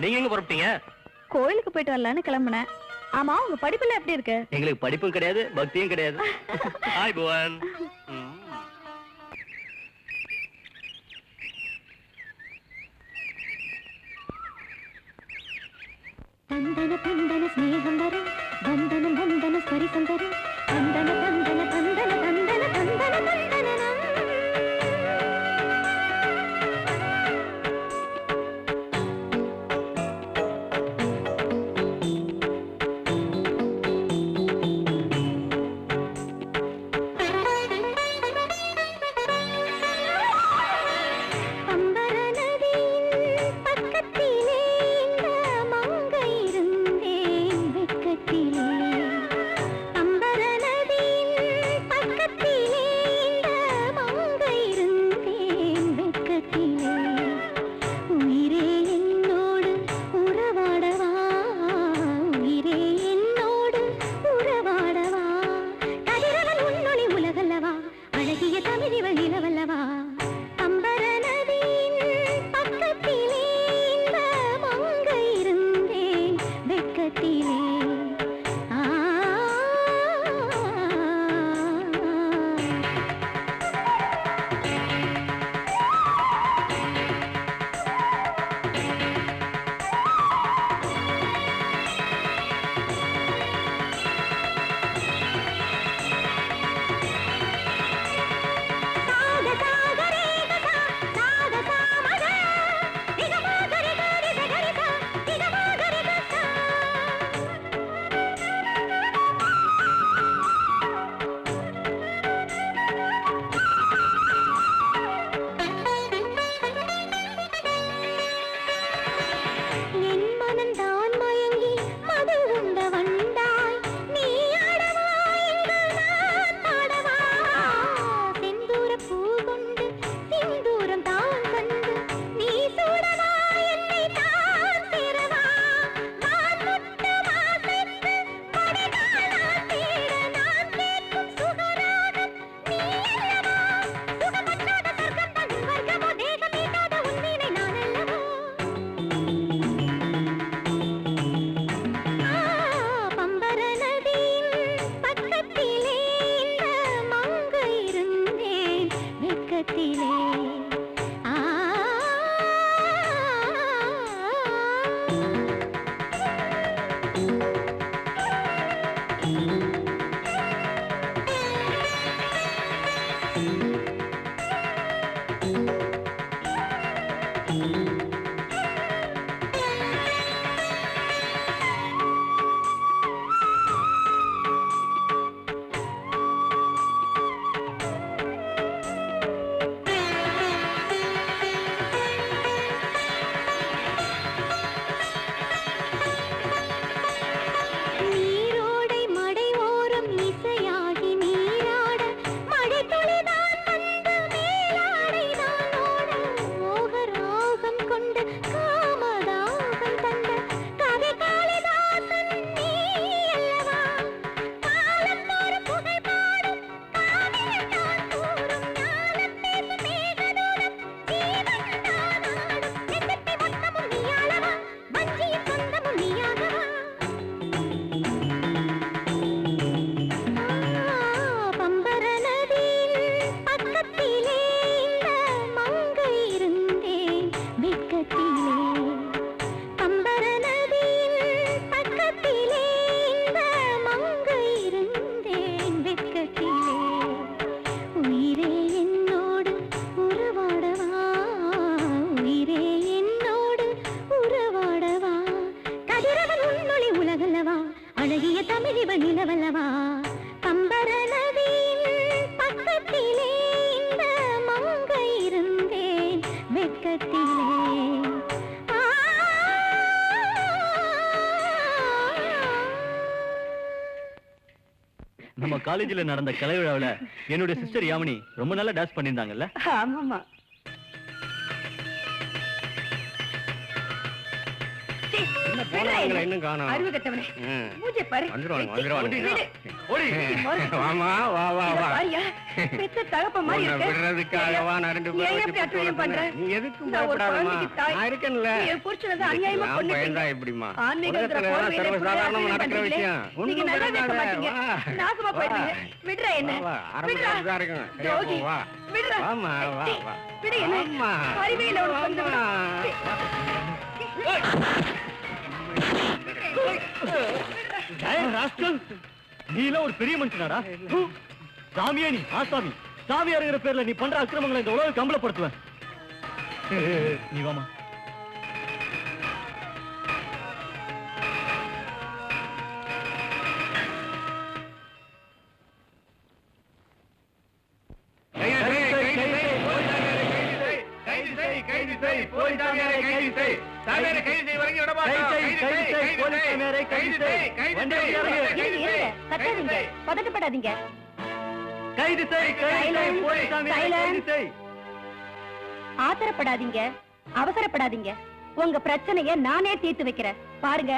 நீங்க எங்க புறப்பட்டீங்க? கோயிலுக்கு போயிட்டு வரலான்னு கிளம்புனேன். ஆமா, உங்க படிப்புல எப்படி இருக்கு? எங்களுக்கு படிப்பும் கிடையாது, பக்தியும் கிடையாது. ஹாய் புவன். தந்தன தந்தன ஸ்நேகம் வரும், வந்தனம் வந்தன ஸ்பரிசம் தரும், தந்தன தந்தன தந்தன தந்தன தந்தன தந்தனம். நீரோடை மடை தமிழிவ நிலவல்லவா கம்பர நதியின் பக்கத்திலே இந்த மங்கை இருந்தேன் வெட்கத்திலே நம்ம காலேஜ்ல நடந்த கலை விழாவுல என்னுடைய சிஸ்டர் யாமினி ரொம்ப நல்லா டான்ஸ் பண்ணியிருந்தாங்கல்ல? ஆமாமா. இன்னும் காணோம். அறிவு கட்டவனே. மூஞ்சே பாரு. வாமா வா வா வா. பாரியா பெத்த தகப்ப மாதிரி உன்னை இருக்கு. விடுறதுக்காகவா நான் ரெண்டு பேரும் ஏன் வச்சு இப்படி அட்டுழியம் பண்ற? நீ எதுக்கும் நான் ஒரு பயப்படாதம்மா. குழந்தைக்கு தாய். நான் இருக்கேன்ல. நீ என் புருஷனை தான் அநியாயமா நான் கொன்னுட்டீங்க. பயந்தா எப்படிம்மா? ஆன்மீகங்கிற உலகத்துல போர்வையில சர்வ இப்படி சாதாரணமா அநியாயம் நடக்கிற பண்றீங்களே. விஷயம். நீங்க ஒண்ணும் நல்லா இருக்க பயப்படாத. மாட்டீங்க. வா. நாசமா போயிடுவீங்க. விடுறா என்ன? வா, வா. விடுறா. ஆரம்பிச்சா இருக்கும். சரியா துரோகி. போ, வா. விடுறா. வாம்மா, வா, சீ, வா. விடு என்ன? வாம்மா. அறிவே இல்ல உனக்கு கொஞ்சம் கூட. நீ எல்லாம் ஒரு பெரிய மனுஷனாடா? சாமியா நீ ஆசாமி. சாமியாருங்கிற பேர்ல நீ பண்ற அக்கிரமங்களை இந்த உலக கம்பளப்படுத்துவேன். நீ வாமா. கத்தாதீங்க, பதட்டப்படாதீங்க. கைது செய், கைது செய், போலீஸ் சாமியாரை கைது செய். ஆத்திரப்படாதீங்க, அவசரப்படாதீங்க. உங்க பிரச்சனைய நானே தீர்த்து வைக்கிறேன். பாருங்க,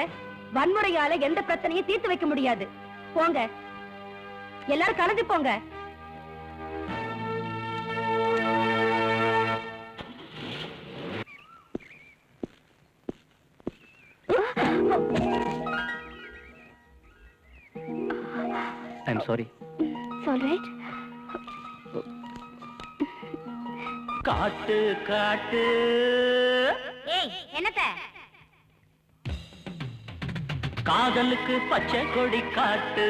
வன்முறையால எந்த பிரச்சனையும் தீர்த்து வைக்க முடியாது. போங்க, எல்லாரும் கலந்து போங்க. I'm sorry. It's all right. காட்டு காட்டு ஏய், என்னத்த? காதலுக்கு பச்சை கொடி காட்டு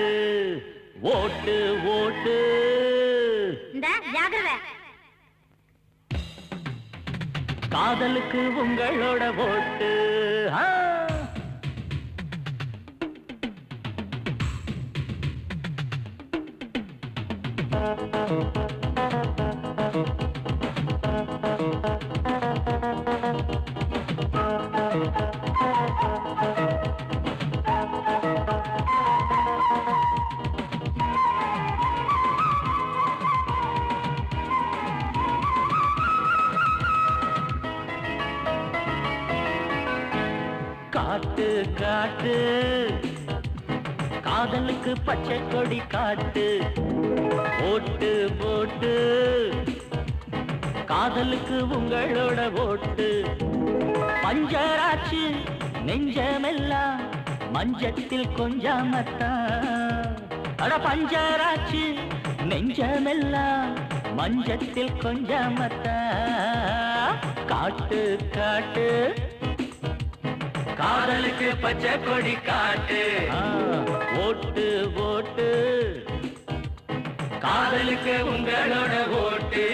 ஓட்டு ஓட்டு இந்த ஜாகிரதை. காதலுக்கு உங்களோட ஓட்டு ஆ. காட்டு காட்டு காதலுக்கு பச்சை கொடி காட்டு ஓட்டு ஓட்டு காதலுக்கு உங்களோட ஓட்டு பஞ்சராச்சு நெஞ்சமெல்லாம் மஞ்சத்தில் கொஞ்சமத்தான் அட பஞ்சராச்சு நெஞ்சமெல்லாம் மஞ்சத்தில் கொஞ்சமத்தான் காட்டு காட்டு காதலுக்கு பச்சை கொடி காட்டு ஓட்டு ஓட்டு காதலுக்கு உங்களோட ஓட்டு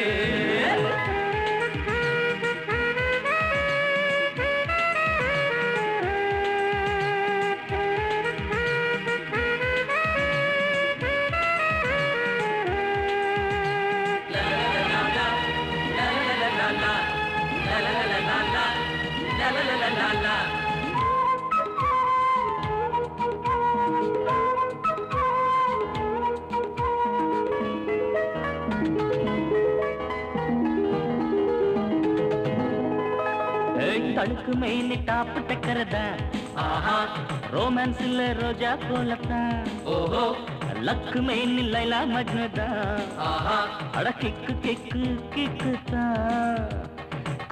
தடுக்கு மெயின் டாப்பு டக்கறதா ஆஹா ரோமான்ஸ் இல்ல ரோஜா போலத்தான் ஓஹோ லக்கு மெயின் லைலா மஜ்னதா ஆஹா அட கிக்கு கிக்கு கிக்கு தான்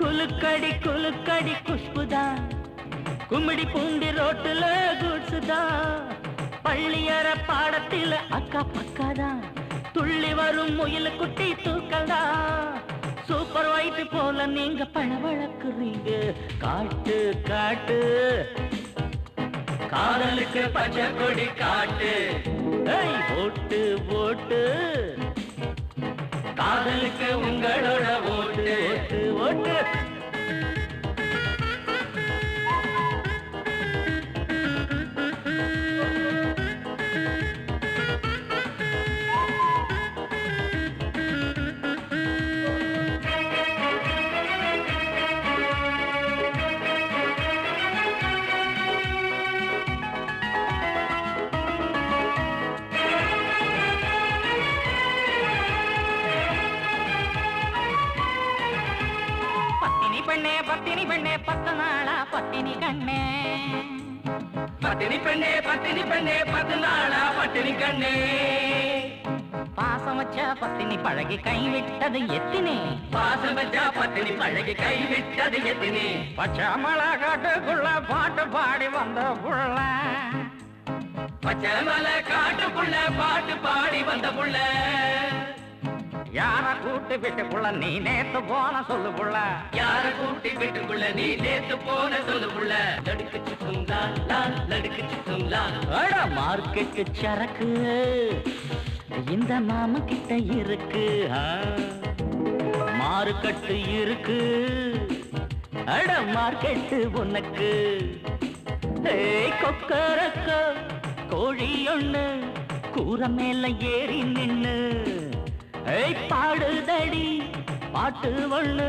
குலுக்கடி குலுக்கடி குஷ்புதா கும்மிடி பூண்டி ரோட்டுல குட்ஸுதா பள்ளியற பாடத்தில அக்கா பக்காதான் துள்ளி வரும் முயல் குட்டி தூக்கல்தா சூப்பர் ஒயிட் போல நீங்க பழவழக்குறீங்க காட்டு காட்டு காதலுக்கு பச்சை கொடி காட்டு ஏய் ஓட்டு ஓட்டு காதலுக்கு உங்களோட ஓட்டு ஓட்டு ஓட்டு பெண்ணே 10 நாளா பட்டினி கண்ணே பட்டினி பெண்ணே 10 நாளா பட்டினி கண்ணே. பாசம் வச்ச பத்தினி பழகி கைவிட்டது எத்தினே பாசம் வச்சா பட்டினி பழகி கைவிட்டது எத்தினே. பச்சை மலை காட்டுக்குள்ள பாட்டு பாடி வந்த புள்ள பச்சை மலை காட்டுக்குள்ள பாட்டு பாடி வந்த புள்ள. யார கூட்டு வீட்டுக்குள்ள நீ நேத்து போன சொல்லு புள்ள யார கூட்டி வீட்டுக்குள்ள நீ நேத்து போன சொல்லு புள்ள. லடுக்கு சுத்துங்களா லால் லடுக்கு சுத்துங்களா. அட மார்க்கெட்டு சரக்கு இந்த மாம கிட்ட இருக்கு மார்க்கெட்டு இருக்கு அட மார்க்கெட்டு உனக்கு கொக்கரக்க கோழி ஒண்ணு கூர மேல ஏறி நின்னு பாடுதடி பாட்டு ஒண்ணு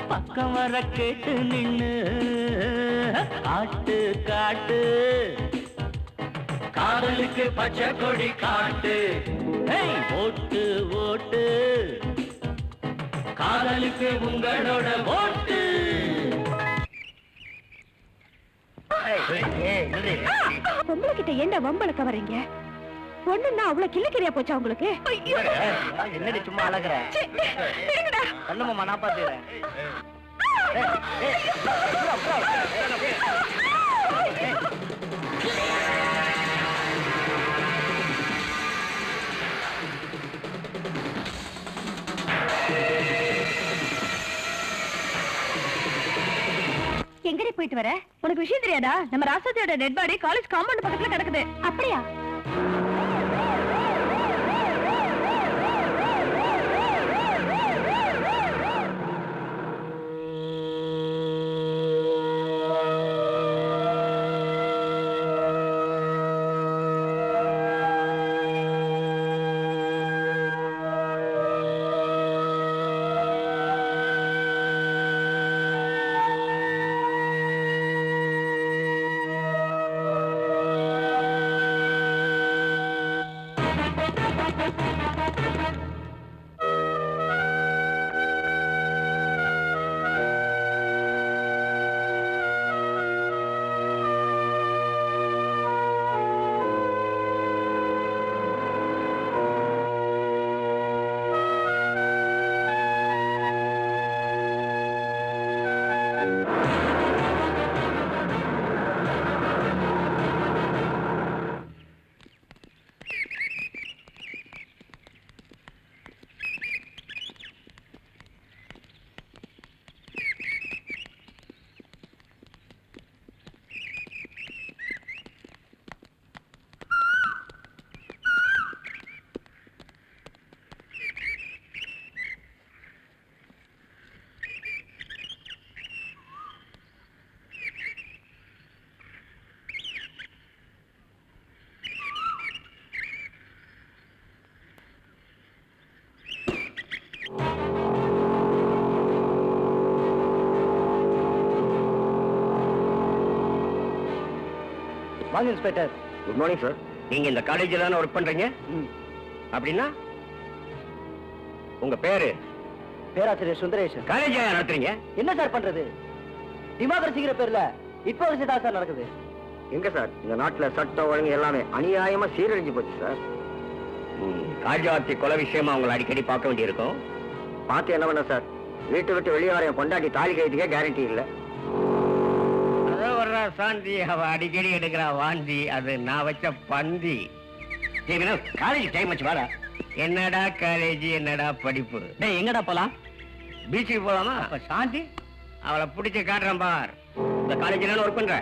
பக்கம் வர கேட்டு நின்னு காட்டு காட்டு காதலுக்கு பச்சை கொடி காட்டு. ஓட்டு ஓட்டு காதலுக்கு உங்களோட ஓட்டு. பொம்பளை கிட்ட ஏண்டா வம்பளக்க வரீங்க? பொண்ணுன்னா அவ்வளவு கிள்ளுக்கிறியா போச்சா உங்களுக்கு? என்னடி சும்மா அழகுற? கண்ணுமாமா நான் பாத்துக்கிறேன். எங்கடி போயிட்டு வர? உனக்கு விஷயம் தெரியாதா? நம்ம ராசாத்தியோட டெட் பாடி காலேஜ் காம்பவுண்ட் பக்கத்துல கிடக்குது. அப்படியா? வாங்க இன்ஸ்பெக்டர். Good morning sir. நீங்க இந்த காலேஜில் தானே ஒர்க் பண்றீங்க? அப்படின்னா உங்க பேரு? பேராசிரியர் சுந்தரேசன். காலேஜ் நடத்துறீங்க? என்ன சார் பண்றது? டெமோக்ரஸிங்கிற பேர்ல இப்போ தான் சார் நடக்குது. எங்க சார் இந்த நாட்டுல சட்டம் ஒழுங்கு எல்லாமே அநியாயமா சீரழிஞ்சு போச்சு சார். ராஜாத்தி கொலை விஷயமா உங்களை அடிக்கடி பார்க்க வேண்டியிருக்கும். பார்த்து என்ன பண்ண சார்? வீட்டை விட்டு வெளியே வர கொண்டாடி தாலி கைதுக்கே கேரண்டி இல்லை. சாந்தி அவ அடிக்கடி எடுக்கிற வாந்தி அது நான் வச்ச பந்தி. காலேஜ் டைம் வச்சு வாடா. என்னடா காலேஜ் என்னடா படிப்பு? எங்கடா போலாம்? பீச்சுக்கு போலாமா? சாந்தி அவளை பிடிச்சு காட்டுறேன் பார். இந்த காலேஜ்ல ஒர்க் பண்ற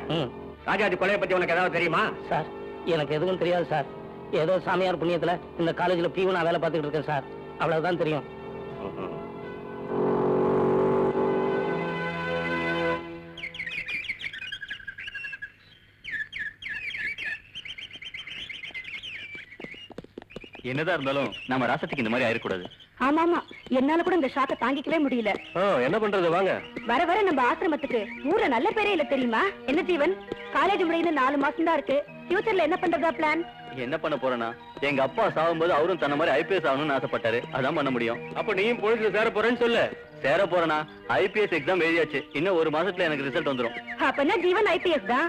ராஜாதி கொலையை பத்தி உனக்கு ஏதாவது தெரியுமா? சார் எனக்கு எதுவும் தெரியாது சார். ஏதோ சாமியார் புண்ணியத்துல இந்த காலேஜ்ல பியூனா வேலை பார்த்துட்டு இருக்கேன் சார். அவ்வளவுதான் தெரியும். என்னதான் இருந்தாலும் நம்ம ராசத்துக்கு இந்த மாதிரி ஆயிடக்கூடாது. ஆமா ஆமா, என்னால கூட இந்த ஷாக்கை தாங்கிக்கவே முடியல. என்ன பண்றது வாங்க. வர வர நம்ம ஆசிரமத்துக்கு ஊர்ல நல்ல பேரே இல்ல தெரியுமா? என்ன ஜீவன், காலேஜ் முடியுது 4 மாசம் தான் இருக்கு. ஃபியூச்சர்ல என்ன பண்றதா பிளான்? என்ன பண்ண போறேன்னா, எங்க அப்பா சாகும்போது அவரும் தன்ன மாதிரி ஐபிஎஸ் ஆகணும்னு ஆசைப்பட்டாரு. அதான் பண்ண முடியும். அப்ப நீயும் போலீஸ்ல சேர போறேன்னு சொல்லு. சேர போறேனா ஐபிஎஸ் எக்ஸாம் எழுதியாச்சு. இன்னும் ஒரு மாசத்துல எனக்கு ரிசல்ட் வந்துரும். அப்பனா ஜீவன் ஐபிஎஸ் தான்.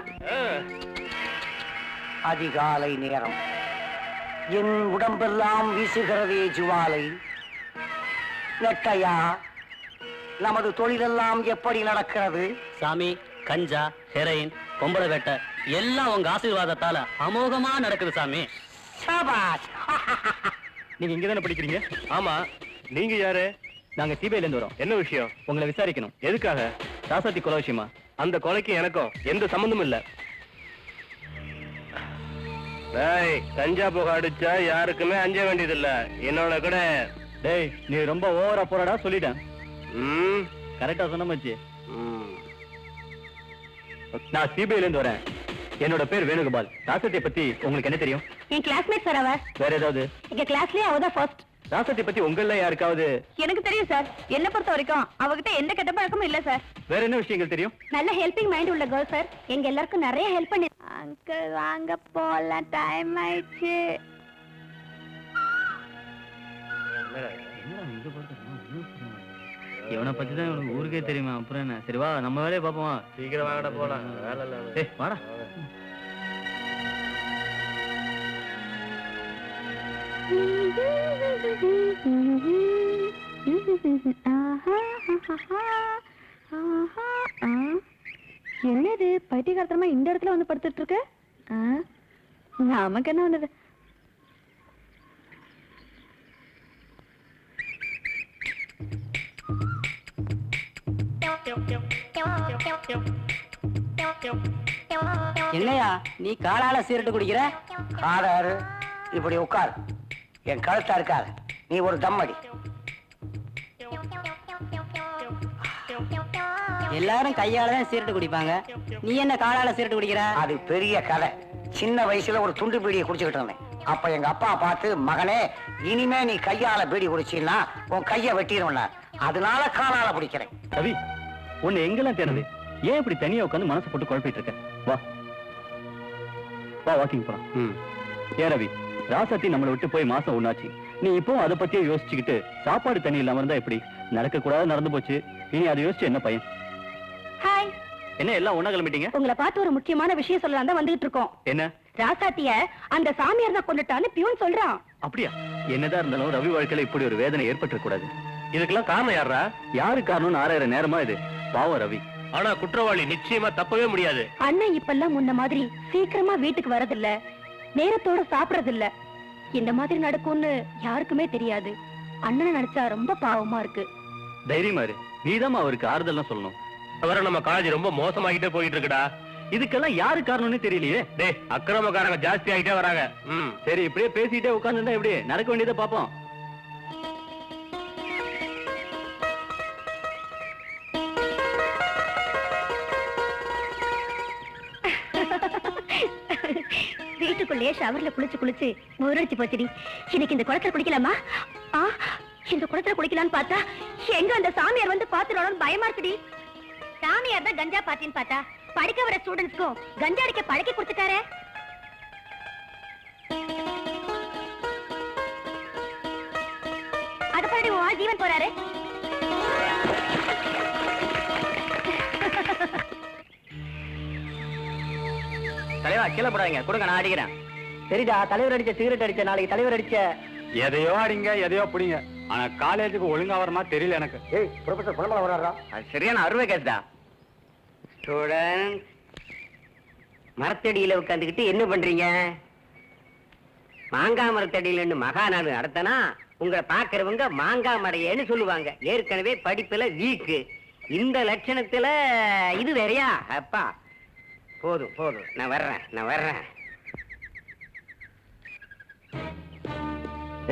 அதிகாலை நேரம், என் உடம்பெல்லாம் வீசுகிறதே ஜுவாலை. நெட்டையா, நமது தொழிலெல்லாம் எப்படி நடக்கிறது? சாமி, கஞ்சா, ஹெரோயின், பொம்பளை வேட்டை எல்லாம் உங்க ஆசீர்வாதத்தால அமோகமா நடக்குது சாமி. சபாஷ். நீங்க இங்க தானே படிக்கிறீங்க? ஆமா. நீங்க யாரு? நாங்க சிபிஐல இருந்து வரோம். என்ன விஷயம்? உங்களை விசாரிக்கணும். எதுக்காக? ராசாத்தி கொலை விஷயமா? அந்த கொலைக்கு எனக்கும் எந்த சம்பந்தமும் இல்ல. டேய், கஞ்சா புகை அடிச்சா யாருக்குமே அஞ்ச வேண்டியதில்ல. என்னோட கூட. டேய், நீ ரொம்ப ஓவரா போறடா, சொல்லிட்டேன். கரெக்டா சொன்ன மச்சி. நான் சிபிஐல இருந்து வரேன். என்னோட பேர் வேணுகோபால். ராசத்தியை பத்தி உங்களுக்கு என்ன தெரியும்? என் கிளாஸ்மேட் சார் அவ. வேற ஏதாவது? எங்க கிளாஸ்லயே அவ தான் ஃபர்ஸ்ட். ராசத்தியை பத்தி உங்கள யாருக்காவது? எனக்கு தெரியும் சார். என்ன பொறுத்த வரைக்கும் அவகிட்ட எந்த கெட்ட பழக்கமும் இல்ல சார். வேற என்ன விஷயங்கள் தெரியும்? நல்ல ஹெல்பிங் மைண்ட் உள்ள கேர்ள் சார். எங்க எல்லாருக்கும் நிறைய ஹெல்ப் பண்ணி. அங்கிள் வாங்க போலாம், டைம் ஆயிடுச்சு. இவனை பத்தி தான் இவனுக்கு ஊருக்கே தெரியுமா? அப்புறம் என்ன? சரி வா, நம்ம வேலையை பாப்போமா? சீக்கிரம் வாங்கடா போலாம். வேலை இல்ல. ஏய் வாடா. என்னது பைத்தியகாரத்தனமா இந்த இடத்துல வந்து படுத்துட்டு இருக்க? நமக்கு என்ன வந்தது? என்னையா நீ காலால சீரட்டு குடிக்கிற? காதாரு, இப்படி உட்கார். என் கழுத்தா இருக்காது. நீ ஒரு தம்மடி. எல்லாரும் கையால தான் சீரட்டு குடிப்பாங்க, நீ என்ன காலால சீரட்டு குடிக்கிற? அது பெரிய கதை. சின்ன வயசுல ஒரு துண்டு பீடியை குடிச்சுக்கிட்டு இருந்தேன். அப்ப எங்க அப்பா பார்த்து, மகனே இனிமே நீ கையால பீடி குடிச்சீன்னா உன் கைய வெட்டிடும்ல, அதனால காலால குடிக்கிறேன். ரவி, உன்னை எங்கெல்லாம் தேடுது? ஏன் இப்படி தனியா உட்காந்து மனசு போட்டு குழப்பிட்டு இருக்க? வா வா, வாக்கிங் போலாம். ஏன் ரவி, ராசாத்தி நம்மளை விட்டு போய் மாசம் ஒண்ணாச்சு. நீ இப்போ அதை பத்தியே யோசிச்சுக்கிட்டு சாப்பாடு தண்ணி இல்லாம இருந்தா எப்படி? நடக்க கூடாது, நடந்து போச்சு. இனி அதை யோசிச்சு என்ன பையன்? ஹாய். என்ன எல்லாம் ஒண்ணா கிளம்பிட்டீங்க? உங்களை பார்த்து ஒரு முக்கியமான விஷயம் சொல்லலாம் தான் வந்துட்டு இருக்கோம். என்ன? ராசாத்திய அந்த சாமியார் தான் கொண்டுட்டான்னு பியூன் சொல்றான். அப்படியா? என்னதான் இருந்தாலும் ரவி வாழ்க்கையில இப்படி ஒரு வேதனை ஏற்பட்டு கூடாது. இதுக்கெல்லாம் காரணம் யாரா? யாரு காரணம்னு ஆராயிர நேரமா இது. பாவம் ரவி. ஆனா குற்றவாளி நிச்சயமா தப்பவே முடியாது. அண்ணன் இப்பெல்லாம் முன்ன மாதிரி சீக்கிரமா வீட்டுக்கு வரதில்ல, நேரத்தோட சாப்பிடறதில்ல. இந்த மாதிரி நடக்கும்னு யாருக்குமே தெரியாது. அண்ணனை நினைச்சா ரொம்ப பாவமா இருக்கு. தைரியமா இரு, நீதான் அவருக்கு ஆறுதல் சொல்லணும். வர நம்ம காலேஜ் ரொம்ப மோசமாகிட்டே போயிட்டு இருக்குடா. இதுக்கெல்லாம் யாரு காரணம்னு தெரியலையே. டே, அக்கிரமக்காரங்க ஜாஸ்தி ஆகிட்டே வராங்க. சரி, இப்படியே பேசிட்டே உட்கார்ந்து எப்படி நடக்க வேண்டியதை பாப்போம். வீட்டுக்குள்ளே ஷவர்ல குளிச்சு குளிச்சு ஊரடிச்சு போச்சுடி. இன்னைக்கு இந்த குளத்துல குளிக்கலாமா? இந்த குளத்துல குளிக்கலான்னு பார்த்தா எங்க அந்த சாமியார் வந்து பாத்துறோம், பயமா இருக்குடி. சாமியார் தான் கஞ்சா பாட்டின்னு பார்த்தா படிக்க வர ஸ்டூடெண்ட்ஸ்க்கும் கஞ்சா அடிக்க பழக்கி கொடுத்துட்டாரே. அத பாடி உன் ஜீவன் போறாரு. தலைவா கீழே போடாதீங்க, கொடுங்க, நான் அடிக்கிறேன். சரிடா, தலைவர் அடிச்ச சிகரெட் அடிச்ச, நாளைக்கு தலைவர் அடிச்ச எதையோ அடிங்க, எதையோ பிடிங்க. ஆனா காலேஜுக்கு ஒழுங்கா வரமா தெரியல எனக்கு. ஏய், ப்ரொஃபசர் புலம்பல வர்றாரா? அது சரியான அருவை கேஸ்டா. ஸ்டூடெண்ட், மரத்தடியில உட்காந்துக்கிட்டு என்ன பண்றீங்க? மாங்காய் மரத்தடியில மகாநாடு நடத்தனா உங்களை பாக்குறவங்க மாங்காய் மடையன்னு சொல்லுவாங்க. ஏற்கனவே படிப்புல வீக்கு. இந்த லட்சணத்துல இது வேறையா? அப்பா போதும் போதும், நான் வர்றேன்.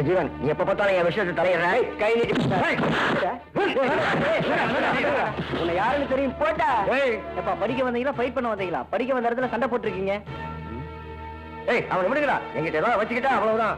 ஜீவன், நீ எப்ப பார்த்தாலும் என் விஷயத்தை தலையிடுற. கை நீட்டி உன்னை யாருன்னு தெரியும் போட்டா. எப்பா படிக்க வந்தீங்களா ஃபைட் பண்ண வந்தீங்களா? படிக்க வந்த இடத்துல சண்டை போட்டிருக்கீங்க. ஏய், அவனை விடுங்கடா. எங்கிட்ட ஏதாவது வச்சுக்கிட்டா அவ்வளவுதான்.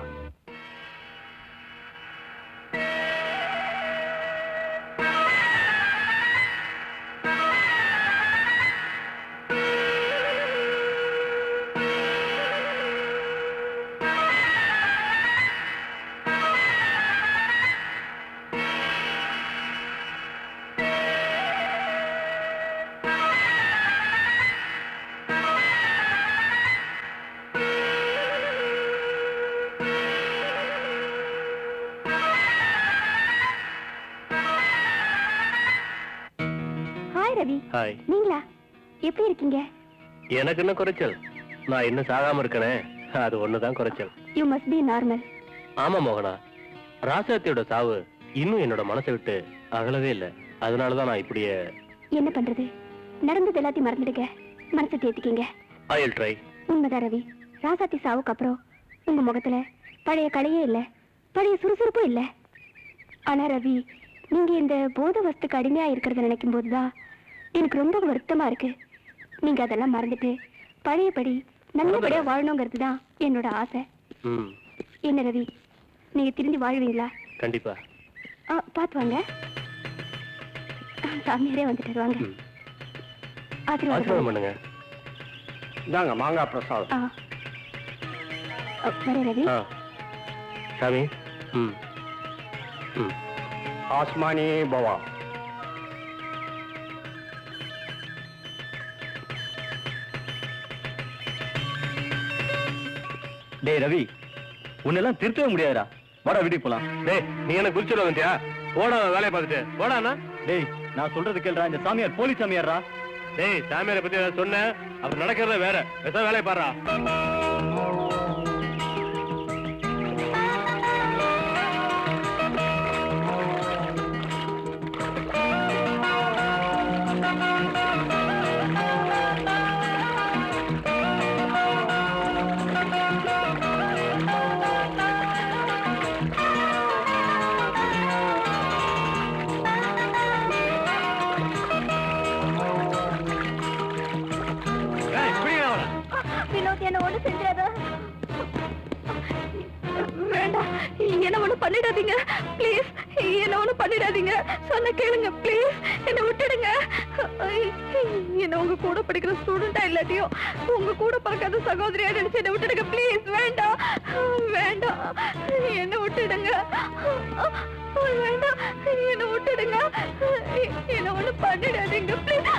ரவி. ஹாய். நீங்களா? எப்படி இருக்கீங்க? எனக்கு என்ன குறைச்சல்? நான் இன்னும் சாகாம இருக்கனே, அது ஒண்ணுதான் குறைச்சல். You must be normal. ஆமா மோகனா, ராசாத்தியோட சாவு இன்னும் என்னோட மனசை விட்டு அகலவே இல்லை. அதனாலதான் நான் இப்படியே. என்ன பண்றது? நடந்தது எல்லாத்தையும் மறந்துடுங்க, மனசை தேத்திக்கிங்க. I will try. உண்மைதான் ரவி, ராசாத்தி சாவுக்கு அப்புறம் உங்க முகத்துல பழைய கலையே இல்ல, பழைய சுறுசுறுப்பும் இல்ல. ஆனா ரவி, நீங்க இந்த போத வஸ்துக்கு அடிமையா இருக்கிறத நினைக்கும் போதுதான் எனக்கு ரொம்ப வருத்தமா இருக்கு. நீங்க அதெல்லாம் மறந்துட்டு பழையபடி நல்லபடியா வாழணுங்கிறது தான் என்னோட ஆசை. என்ன ரவி, நீங்க திரும்பி வாழ்வீங்களா? கண்டிப்பா. பாத்து வாங்க. சாமியாரே வந்துட்டு வாங்க. ஆசீர்வாதம் பண்ணுங்க. இந்தாங்க மாங்காய் பிரசாதம். வர ரவி. சாமி. ஆஸ்மானி பவா. டேய் ரவி, உன்னெல்லாம் திருத்தவே முடியாதுடா. வாடா வீட்டுக்கு போலாம். டேய், நீ என்ன குறிச்சு வந்துட்டியா? போடா, வேலையை பார்த்துட்டு போடாண்ணா. டேய், நான் சொல்றது கேளுடா, இந்த சாமியார் போலி சாமியார்ரா. டேய், சாமியாரை பத்தி ஏதாவது சொன்னேன், அப்ப நடக்கிறத வேற. ஏதாவது வேலையை பாடுறா. வினோத், என்ன ஒண்ணு செஞ்சாத. வேண்டாம், என்ன ஒண்ணு பண்ணிடாதீங்க ப்ளீஸ். என்ன ஒண்ணு பண்ணிடாதீங்க, சொன்ன கேளுங்க ப்ளீஸ். என்ன விட்டுடுங்க. என்ன உங்க கூட படிக்கிற ஸ்டூடெண்டா இல்லாட்டியும் உங்க கூட பார்க்காத சகோதரியா நினைச்சு என்ன விட்டுடுங்க ப்ளீஸ். வேண்டாம் வேண்டாம், என்ன விட்டுடுங்க. வேண்டாம், என்ன விட்டுடுங்க. என்ன ஒண்ணு பண்ணிடாதீங்க ப்ளீஸ்.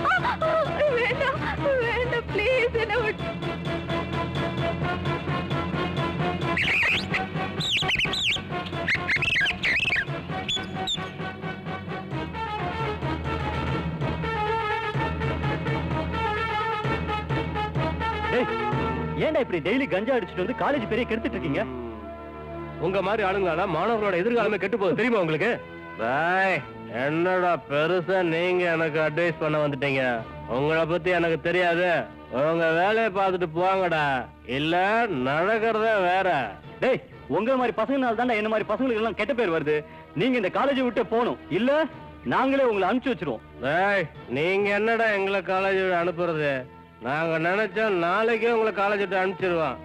வேண்டாம் வேண்டாம் ப்ளீஸ், என்ன விட்டு. ஏன்டா இப்படி டெய்லி கஞ்சா அடிச்சுட்டு வந்து காலேஜ் பெரிய கெடுத்துட்டு இருக்கீங்க? உங்க மாதிரி ஆளுங்களால மாணவர்களோட எதிர்காலமே கெட்டு போகுது, தெரியுமா உங்களுக்கு? என்னடா பெருசா நீங்க எனக்கு அட்வைஸ் பண்ண வந்துட்டீங்க? உங்களை பத்தி எனக்கு தெரியாது. உங்க வேலையை பார்த்துட்டு போங்கடா, இல்ல நடக்கிறத வேற. டேய், உங்க மாதிரி பசங்கனால தான்டா என்ன மாதிரி பசங்களுக்கு எல்லாம் கெட்ட பேர் வருது. நீங்க இந்த காலேஜை விட்டு போகணும், இல்ல நாங்களே உங்களை அனுப்பிச்சு வச்சிருவோம். டேய், நீங்க என்னடா எங்களை காலேஜ் அனுப்புறது? நாங்க நினைச்சோம் நாளைக்கே உங்களை காலேஜ் விட்டு அனுப்பிச்சிருவோம்.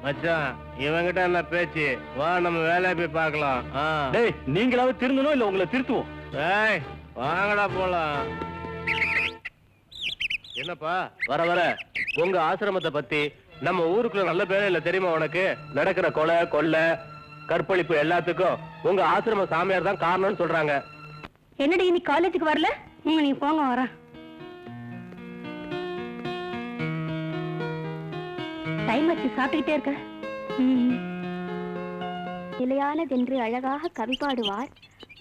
மச்சான், இவங்கிட்ட என்ன பேச்சு? வா, நம்ம வேலையை போய் பார்க்கலாம். டேய், நீங்களாவது திருந்தணும், இல்ல உங்களை திருத்துவோம். டேய், வாங்கடா போலாம். என்னப்பா, வர வர உங்க ஆசிரமத்தை பத்தி நம்ம ஊருக்குள்ள நல்ல பேரே இல்ல, தெரியுமா உனக்கு? நடக்கிற கொலை கொள்ளை கற்பழிப்பு எல்லாத்துக்கும் உங்க ஆசிரம சாமியார் தான் காரணம்னு சொல்றாங்க. என்னடி நீ காலேஜுக்கு வரல? நீ போங்க, வர. டைம் வச்சு சாப்பிட்டுக்கிட்டே இருக்க. நிலையானதென்று அழகாக கவி பாடுவார்,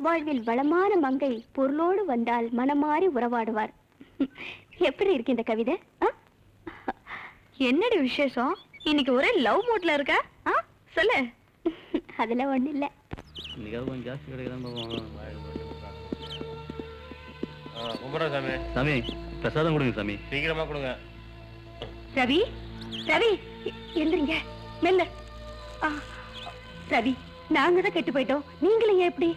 வாழ்வில் வளமான மங்கை பொருளோடு வந்தால் மனமாறி உறவாடுவார். எப்படி இருக்கு இந்த கவிதை? என்னடி விசேஷம்? இன்னைக்கு ஒரே லவ் மூட்ல இருக்க? சொல்லு. அதெல்லாம் ஒண்ணு இல்ல. கொஞ்சம் ஜாஸ்தி கிடைக்கிறான். சாமி, சாமி பிரசாதம் கொடுங்க சாமி, சீக்கிரமா கொடுங்க. ரவி, ரவி எந்திரிங்க மெல்ல. ரவி, நாங்க தான் கெட்டு போயிட்டோம், நீங்களும் ஏன் எப்படி?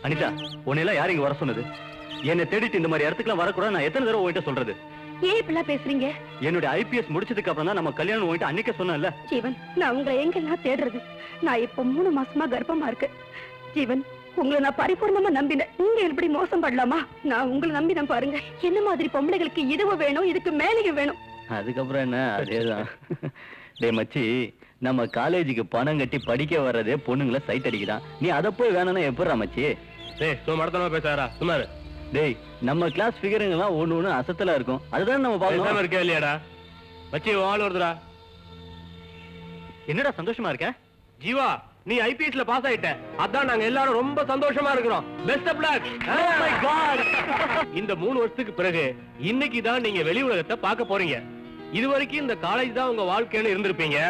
அனிதா, உன்னையெல்லாம் யார் இங்க வர சொன்னது? என்னை தேடிட்டு இந்த மாதிரி இடத்துக்குலாம் வரக்கூடாது நான் எத்தனை தடவை உன்கிட்ட சொல்றது? ஏன் இப்படிலாம் பேசுறீங்க? என்னுடைய ஐபிஎஸ் முடிச்சதுக்கு அப்புறம் தான் நம்ம கல்யாணம் உன்கிட்ட அன்னைக்கே சொன்னேன்ல. ஜீவன், நான் உங்களை எங்கெல்லாம் தேடுறது? நான் இப்ப 3 மாசமா கர்ப்பமா இருக்கு. ஜீவன், உங்களை நான் பரிபூர்ணமா நம்பினேன். நீங்க எப்படி மோசம் பண்ணலாமா? நான் உங்களை நம்பினேன் பாருங்க. என்ன மாதிரி பொம்பளைகளுக்கு இதுவும் வேணும், இதுக்கு மேலேயும் வேணும். அதுக்கப்புறம் என்ன? அதேதான். டே மச்சி, நம்ம காலேஜுக்கு பணம் கட்டி படிக்க வர்றதே பொண்ணுங்களை சைட் அடிக்குதான். நீ அதை போய் வேணும்னா எப்படா மச்சி? டேய், சும்மா பேசாரா சுமாரு. டேய், நம்ம கிளாஸ் ஃபிகருங்கெல்லாம் ஒண்ணு அசத்தலா இருக்கும், அதுதான் நம்ம பார்க்கலாம். இருக்கே இல்லையாடா? வச்சு ஆள் வருதுடா. என்னடா சந்தோஷமா இருக்க? ஜீவா, நீ ஐபிஎஸ்ல பாஸ் ஆயிட்ட. அதான் நாங்க எல்லாரும் ரொம்ப சந்தோஷமா இருக்கிறோம். Best of luck. Oh my god. இந்த 3 வருஷத்துக்கு பிறகு இன்னைக்கு தான் நீங்க வெளி உலகத்தை பார்க்க போறீங்க. இதுவரைக்கும் இந்த காலேஜ் தான் உங்க வாழ்க்கைன்னு இருந்திருப்பீங்க.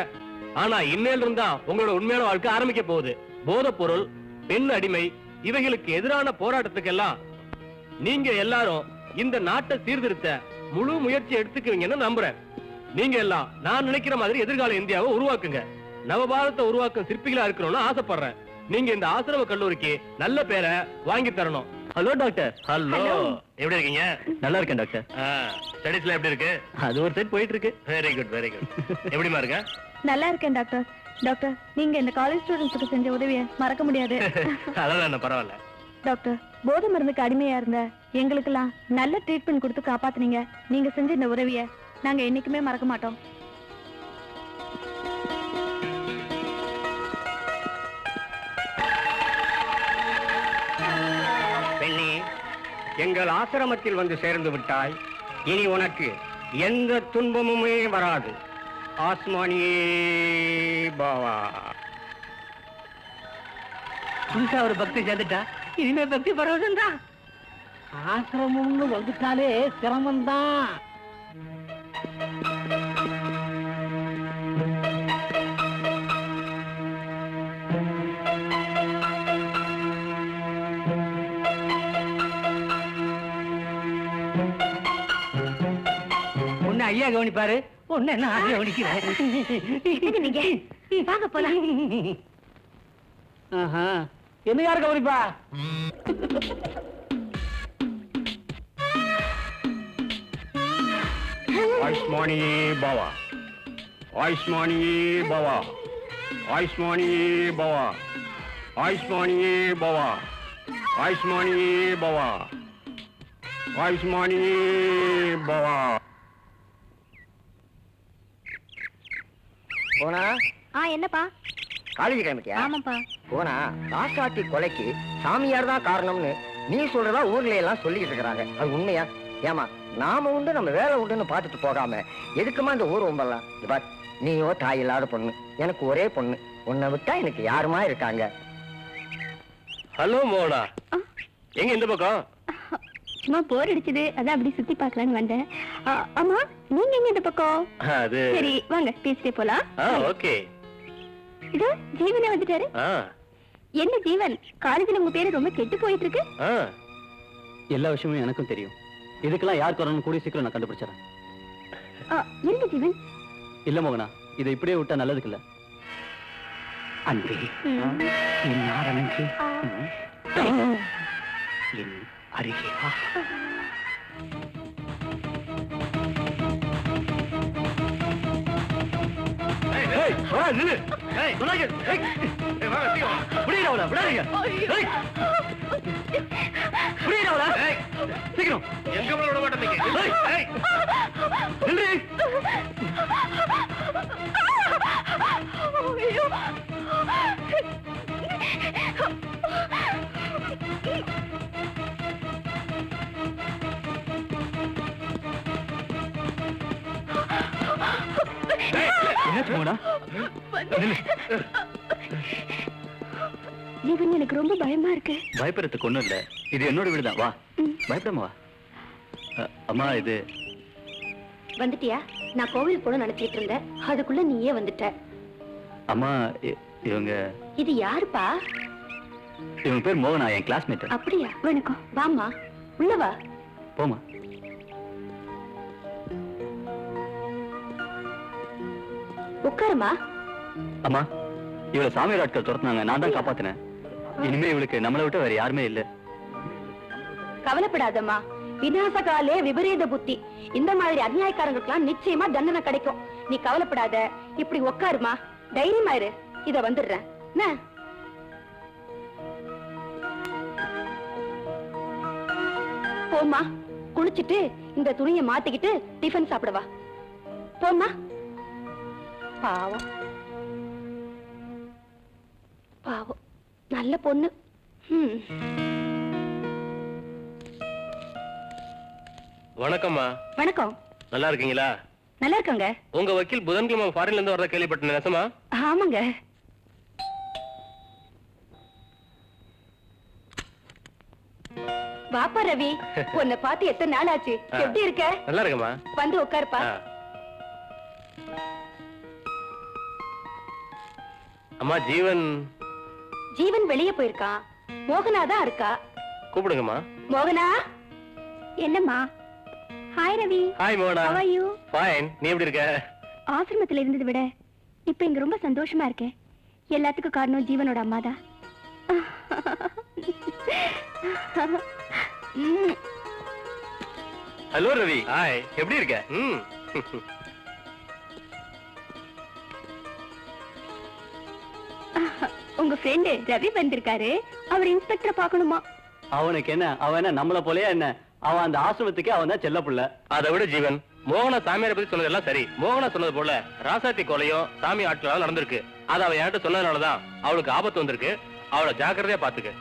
ஆனா இன்னையில இருந்தா உங்களோட உண்மையான வாழ்க்கை ஆரம்பிக்க போகுது. போதைப் பொருள், பெண் அடிமை இவைகளுக்கு எதிரான போராட்டத்துக்கெல்லாம் நீங்க எல்லாரும் இந்த நாட்டை சீர்திருத்த முழு முயற்சி எடுத்துக்குவீங்கன்னு நம்புறேன். நீங்க எல்லாம் நான் நினைக்கிற மாதிரி எதிர்கால இந்தியாவை உருவாக்குங்க. நவபாரத்தை உருவாக்கும் சிற்பிகளா இருக்கணும்னு ஆசைப்படுறேன். நீங்க இந்த ஆசிரம கல்லூரிக்கு நல்ல பேரை வாங்கி தரணும். Hello doctor. ஹலோ, எப்படி இருக்கீங்க? நல்லா இருக்கேன் டாக்டர். ஸ்டடீஸ்ல எப்படி இருக்கு? அது ஒரு சைடு போயிட்டு இருக்கு. Very good, very good. எப்படிமா இருக்க? நல்லா இருக்கேன் டாக்டர். டாக்டர், நீங்க இந்த காலேஜ் ஸ்டூடெண்ட்ஸுக்கு செஞ்ச உதவியை மறக்க முடியாது. அதெல்லாம் என்ன, பரவாயில்ல. டாக்டர், போதை மருந்துக்கு அடிமையா இருந்த எங்களுக்கெல்லாம் நல்ல ட்ரீட்மெண்ட் கொடுத்து காப்பாத்துனீங்க. நீங்க செஞ்ச இந்த உதவியை நாங்க என்னைக்குமே மறக்க மாட்டோம். பெண்ணே, எங்கள் ஆசிரமத்தில் வந்து சேர்ந்து விட்டாய். இனி உனக்கு எந்த துன்பமுமே வராது. ஆஸ்மானியே பாவா. புதுசா ஒரு பக்தி சேர்ந்துட்டா, இனிமே பக்தி பரவசம் தான். ஆசிரமம்னு வந்துட்டாலே சிரமம் தான். உன்னை ஐயா கவனிப்பாரு, உன்னை நான் கவனிக்கிறேன். நீங்க வாங்க போலாம். என்ன யாரு கவனிப்பா? ஆயுஷ்மானியே பாவா, ஆயுஷ்மானியே பாவா, ஆயுஷ்மானியே பாவா, ஆயுஷ்மானியே பாவா, ஆயுஷ்மானியே பாவா, ஆயுஷ்மானியே பாவா. போனா என்னப்பா? காலேஜ் கிளம்பிட்டியா? ஆமாப்பா. போனா ராசாத்தி கொலைக்கு சாமியார் தான் காரணம்னு நீ சொல்றதா ஊர்ல எல்லாம் சொல்லிட்டு இருக்கிறாங்க. அது உண்மையா? ஏமா, நாம உண்டு நம்ம வேலை உண்டுன்னு பாத்துட்டு போகாம எதுக்குமா இந்த ஊர் உம்பெல்லாம்? நீயோ தாய் இல்லாத பொண்ணு, எனக்கு ஒரே பொண்ணு. உன்னை விட்டா எனக்கு யாருமா இருக்காங்க? ஹலோ மோனா, எங்க இந்த பக்கம்? சும்மா போர் அடிச்சது, அதான் அப்படி சுத்தி பார்க்கலான்னு வந்தேன். ஆமா, நீங்க எங்க இந்த பக்கம்? அது சரி வாங்க, பேசிட்டே போலாம். ஓகே. இதோ ஜீவனே வந்துட்டாரு. என்ன ஜீவன், காலேஜ்ல உங்க பேரு ரொம்ப கெட்டு போயிட்டு இருக்கு. எல்லா விஷயமும் எனக்கும் தெரியும். இதுக்கெல்லாம் யார் காரணம் கூடிய சீக்கிரம் நான் கண்டுபிடிச்சறேன். இருங்க ஜீவன். இல்ல மோகனா, இதை இப்படியே விட்டா நல்லதுக்கு இல்ல. அன்பே, என் ஆரணங்கு என் அருகே வா. சீக்கிரம் எங்க விட மாட்டேன். ஜீவன், எனக்கு ரொம்ப பயமா இருக்கு. பயப்படுறதுக்கு ஒண்ணும் இல்ல, இது என்னோட வீடுதான். வா, பயப்படாம வா. அம்மா, இது வந்துட்டியா? நான் கோவில் போன நினைச்சிட்டு இருந்தேன், அதுக்குள்ள நீயே வந்துட்ட. அம்மா, இவங்க இது யாருப்பா? இவங்க பேர் மோகனா, என் கிளாஸ்மேட். அப்படியா? வணக்கம். வாமா, உள்ள வா. போமா. உட்காருமா. அம்மா, இவளை சாமியார் ஆட்கள் துரத்துனாங்க, நான் தான் காப்பாத்தினேன். இனிமே இவளுக்கு நம்மளை விட்டு வேற யாருமே இல்ல. கவலைப்படாதம்மா, விநாசகாலே விபரீத புத்தி. இந்த மாதிரி அநியாயக்காரங்களுக்கெல்லாம் நிச்சயமா தண்டனை கிடைக்கும். நீ கவலைப்படாத, இப்படி உட்காருமா, தைரியமா இரு. இத வந்துடுறேன். போமா, குளிச்சுட்டு இந்த துணியை மாத்திக்கிட்டு டிஃபன் சாப்பிடவா. போமா. பாவம் பாவம், நல்ல பொண்ணு. வணக்கம்மா. வணக்கம். நல்லா இருக்கீங்களா? நல்லா இருக்காங்க. உங்க வக்கீல் புதன்கிழமை ஃபாரின்ல இருந்து வரத கேள்விப்பட்டேன், நெசமா? ஆமாங்க. வாப்பா ரவி, உன்னை பார்த்து எத்தனை நாள் ஆச்சு? எப்படி இருக்க? நல்லா இருக்கமா. வந்து உட்காருப்பா. அம்மா ஜீவன் ஜீவன் வெளியே போயிருக்கான். மோகனா தான் இருக்கா. கூப்பிடுங்கம்மா. மோகனா. என்னம்மா? ஹாய் ரவி. ஹாய் மோகனா. How are you? ஃபைன். நீ எப்படி இருக்க? ஆசிரமத்துல இருந்ததை விட இப்ப இங்க ரொம்ப சந்தோஷமா இருக்கேன். எல்லாத்துக்கும் காரணம் ஜீவனோட அம்மா தான். ஹலோ ரவி. ஹாய். எப்படி இருக்க? உங்க ஃப்ரெண்டு ரவி வந்திருக்காரு. அவர் இன்ஸ்பெக்டர் பார்க்கணுமா? அவனுக்கு என்ன, அவன் என்ன நம்மள போலயா என்ன? அவன் அந்த ஆசிரமத்துக்கு அவன் தான் செல்ல புள்ள. அதை விட ஜீவன், மோகன சாமியாரை பத்தி சொன்னதெல்லாம் சரி. மோகன சொன்னது போல ராசாத்தி கொலையும் சாமி ஆட்களால் நடந்திருக்கு. அதை அவன் என்கிட்ட சொன்னதுனாலதான் அவளுக்கு ஆபத்து வந்திருக்கு. அவளை ஜாக்கிரதையா பாத்துக்க.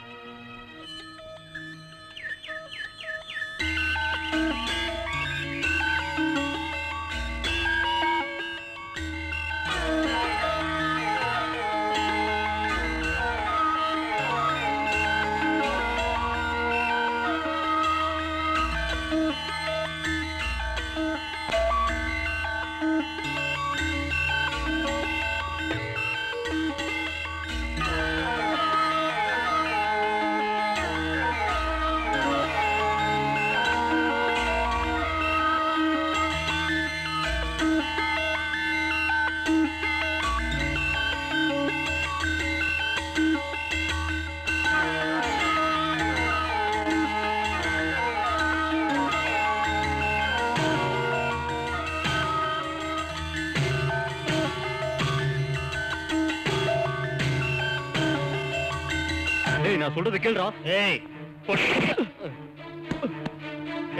நான் சொல்றது கேளுடா. ஏய்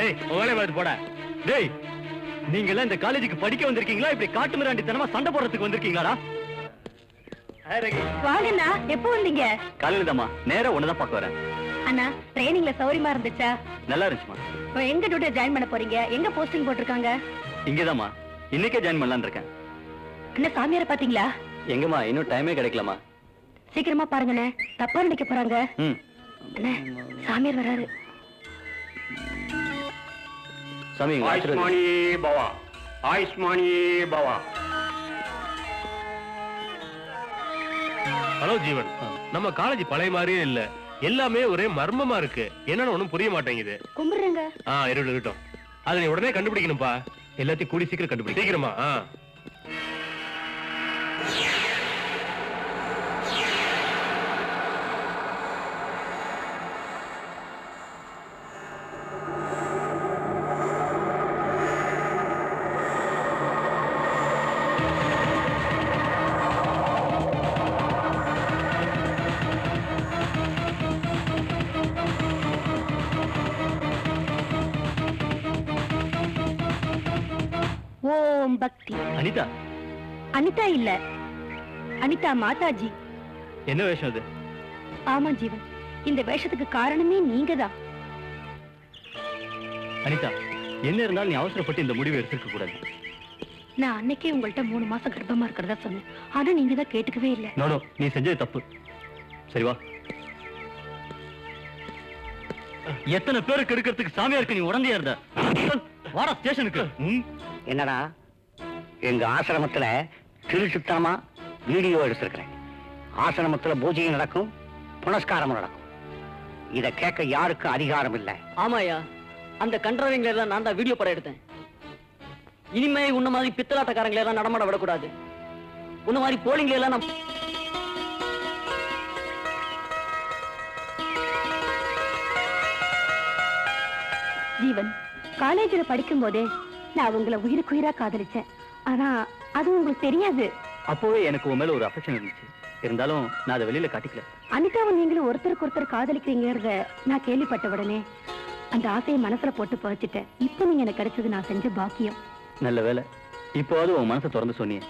ஏய், உங்களே வந்து போடா. டேய், நீங்க எல்லாம் இந்த காலேஜுக்கு படிக்க வந்திருக்கீங்களா, இப்படி காட்டு மிராண்டித்தனமா சண்டை போடுறதுக்கு வந்திருக்கீங்களாடா? வாங்கண்ணா. எப்போ வந்தீங்க? காலையில தாமா. நேரா ஒண்ணுதான் பார்க்க வரேன். அண்ணா, ட்ரைனிங்ல சௌரியமா இருந்துச்சா? நல்லா இருந்துச்சுமா. எங்க டியூட்டி ஜாயின் பண்ண போறீங்க? எங்க போஸ்டிங் போட்டிருக்காங்க? இங்கதாம்மா. இன்னைக்கே ஜாயின் பண்ணலாம்னு இருக்கேன். அண்ணா, சாமியாரை பாத்தீங்களா? எங்கம்மா, இன்னும் டைமே கிடைக்கலமா. சீக்கிரமா பாருங்கண்ணே, தப்பா நினைக்க போறாங்க. அண்ணே, சாமியார் வராரு. சாமி, ஆயுஷ்மானி பவா, ஆயுஷ்மானி பவா. ஹலோ ஜீவன், நம்ம காலேஜ் பழைய மாதிரியே இல்ல. எல்லாமே ஒரே மர்மமா இருக்கு. என்னன்னு ஒண்ணும் புரிய மாட்டேங்குது. கும்பிடுறேங்க. இருக்கட்டும். அதை நீ உடனே கண்டுபிடிக்கணும்பா. எல்லாத்தையும் கூடி சீக்கிரம் கண்டுபிடி. சீக்கிரமா. ஓம் பக்தி. அனிதா. அனிதா இல்ல, அனிதா மாதாஜி. என்ன வேஷம் அது? ஆமா ஜீவன், இந்த வேஷத்துக்கு காரணமே நீங்கதான். அனிதா, என்ன இருந்தாலும் நீ அவசரப்பட்டு இந்த முடிவை எடுத்துக்க கூடாது. நான் அன்னைக்கே உங்கள்ட்ட 3 மாசம் கர்ப்பமா இருக்கிறதா சொன்னேன். ஆனா நீங்க தான் கேட்டுக்கவே இல்ல. நோ, நீ செஞ்சது தப்பு. சரி வா. எத்தனை பேருக்கு எடுக்கிறதுக்கு சாமியாருக்கு நீ உடந்தையா இருந்த? வாடா ஸ்டேஷனுக்கு. என்னடா, எங்க ஆசிரமத்துல திருச்சுத்தனமா வீடியோ எடுத்திருக்கிறேன். ஆசிரமத்துல பூஜையும் நடக்கும், புனஸ்காரமும் நடக்கும். இத கேட்க யாருக்கும் அதிகாரம் இல்ல. ஆமாயா, அந்த கண்ட்ரோலிங்ல எல்லாம் நான் தான் வீடியோ படம் எடுத்தேன். இனிமே உன்ன மாதிரி பித்தலாட்டக்காரங்களை எல்லாம் நடமாட விடக்கூடாது. உன்ன மாதிரி போலிங்களை எல்லாம் நான் ஜீவன், காலேஜ்ல படிக்கும் போதே நான் உங்களை உயிருக்குயிரா காதலிச்சேன். ஆனா அது உங்களுக்கு தெரியாது. அப்போவே எனக்கு உன் மேல ஒரு அஃபெக்ஷன் இருந்துச்சு. இருந்தாலும் நான் அதை வெளியில காட்டிக்கல. அனிதாவும் நீங்களும் ஒருத்தருக்கு ஒருத்தர் காதலிக்கிறீங்கிறத நான் கேள்விப்பட்ட உடனே அந்த ஆசையை மனசுல போட்டு பறிச்சிட்டேன். இப்ப நீங்க எனக்கு கிடைச்சது நான் செஞ்ச பாக்கியம். நல்ல வேலை, இப்போது உன் மனசை திறந்து சொன்னியே.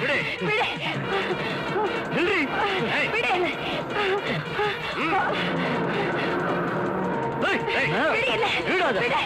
விடு. விடு என்ன. விடு என்ன. விடு.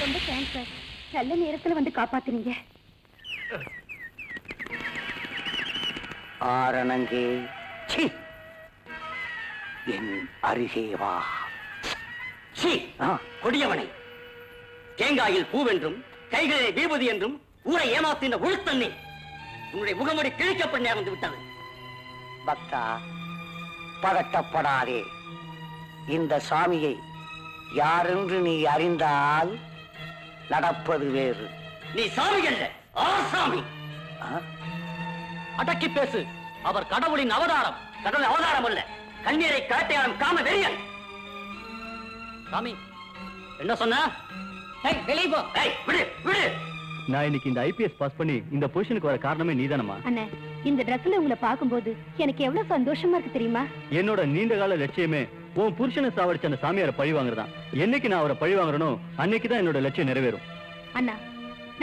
ரொம்ப தேங்க்ஸ் சார். நல்ல நேரத்துல வந்து காப்பாத்துனீங்க. ஆரணங்கே சி என் அருகே வா. சீ, கொடியவனை தேங்காயில் பூவென்றும் கைகளிலே விபூதி என்றும் ஊரை ஏமாத்தின உழுத்தண்ணி உன்னுடைய முகமுடி கிழிக்கப்பட நேர்ந்து விட்டது. பக்தா, பதட்டப்படாதே. இந்த சாமியை யாரென்று நீ அறிந்தால் நடப்பது வேறு. நீ சாமி அல்ல, ஆசாமி. அடக்கி பேசு. அவர் கடவுளின் அவதாரம். கடவுள் அவதாரம் அல்ல, கண்ணீரை காட்டையாளம் காம வெறியன். சாமி என்ன சொன்ன? வெளியே போ. விடு விடு. நான் இன்னைக்கு இந்த ஐபிஎஸ் பாஸ் பண்ணி இந்த பொசிஷனுக்கு வர காரணமே நீதானமா? அண்ணே, இந்த ட்ரெஸ்ல உங்களை பார்க்கும்போது எனக்கு எவ்வளவு சந்தோஷமா இருக்கு தெரியுமா? என்னோட நீண்ட கால லட்சியமே உன் புருஷனை சாவடிச்ச அந்த சாமியாரை பழி வாங்குறதான். என்னைக்கு நான் அவரை பழி வாங்குறனோ அன்னைக்குதான் என்னோட லட்சியம் நிறைவேறும். அண்ணா,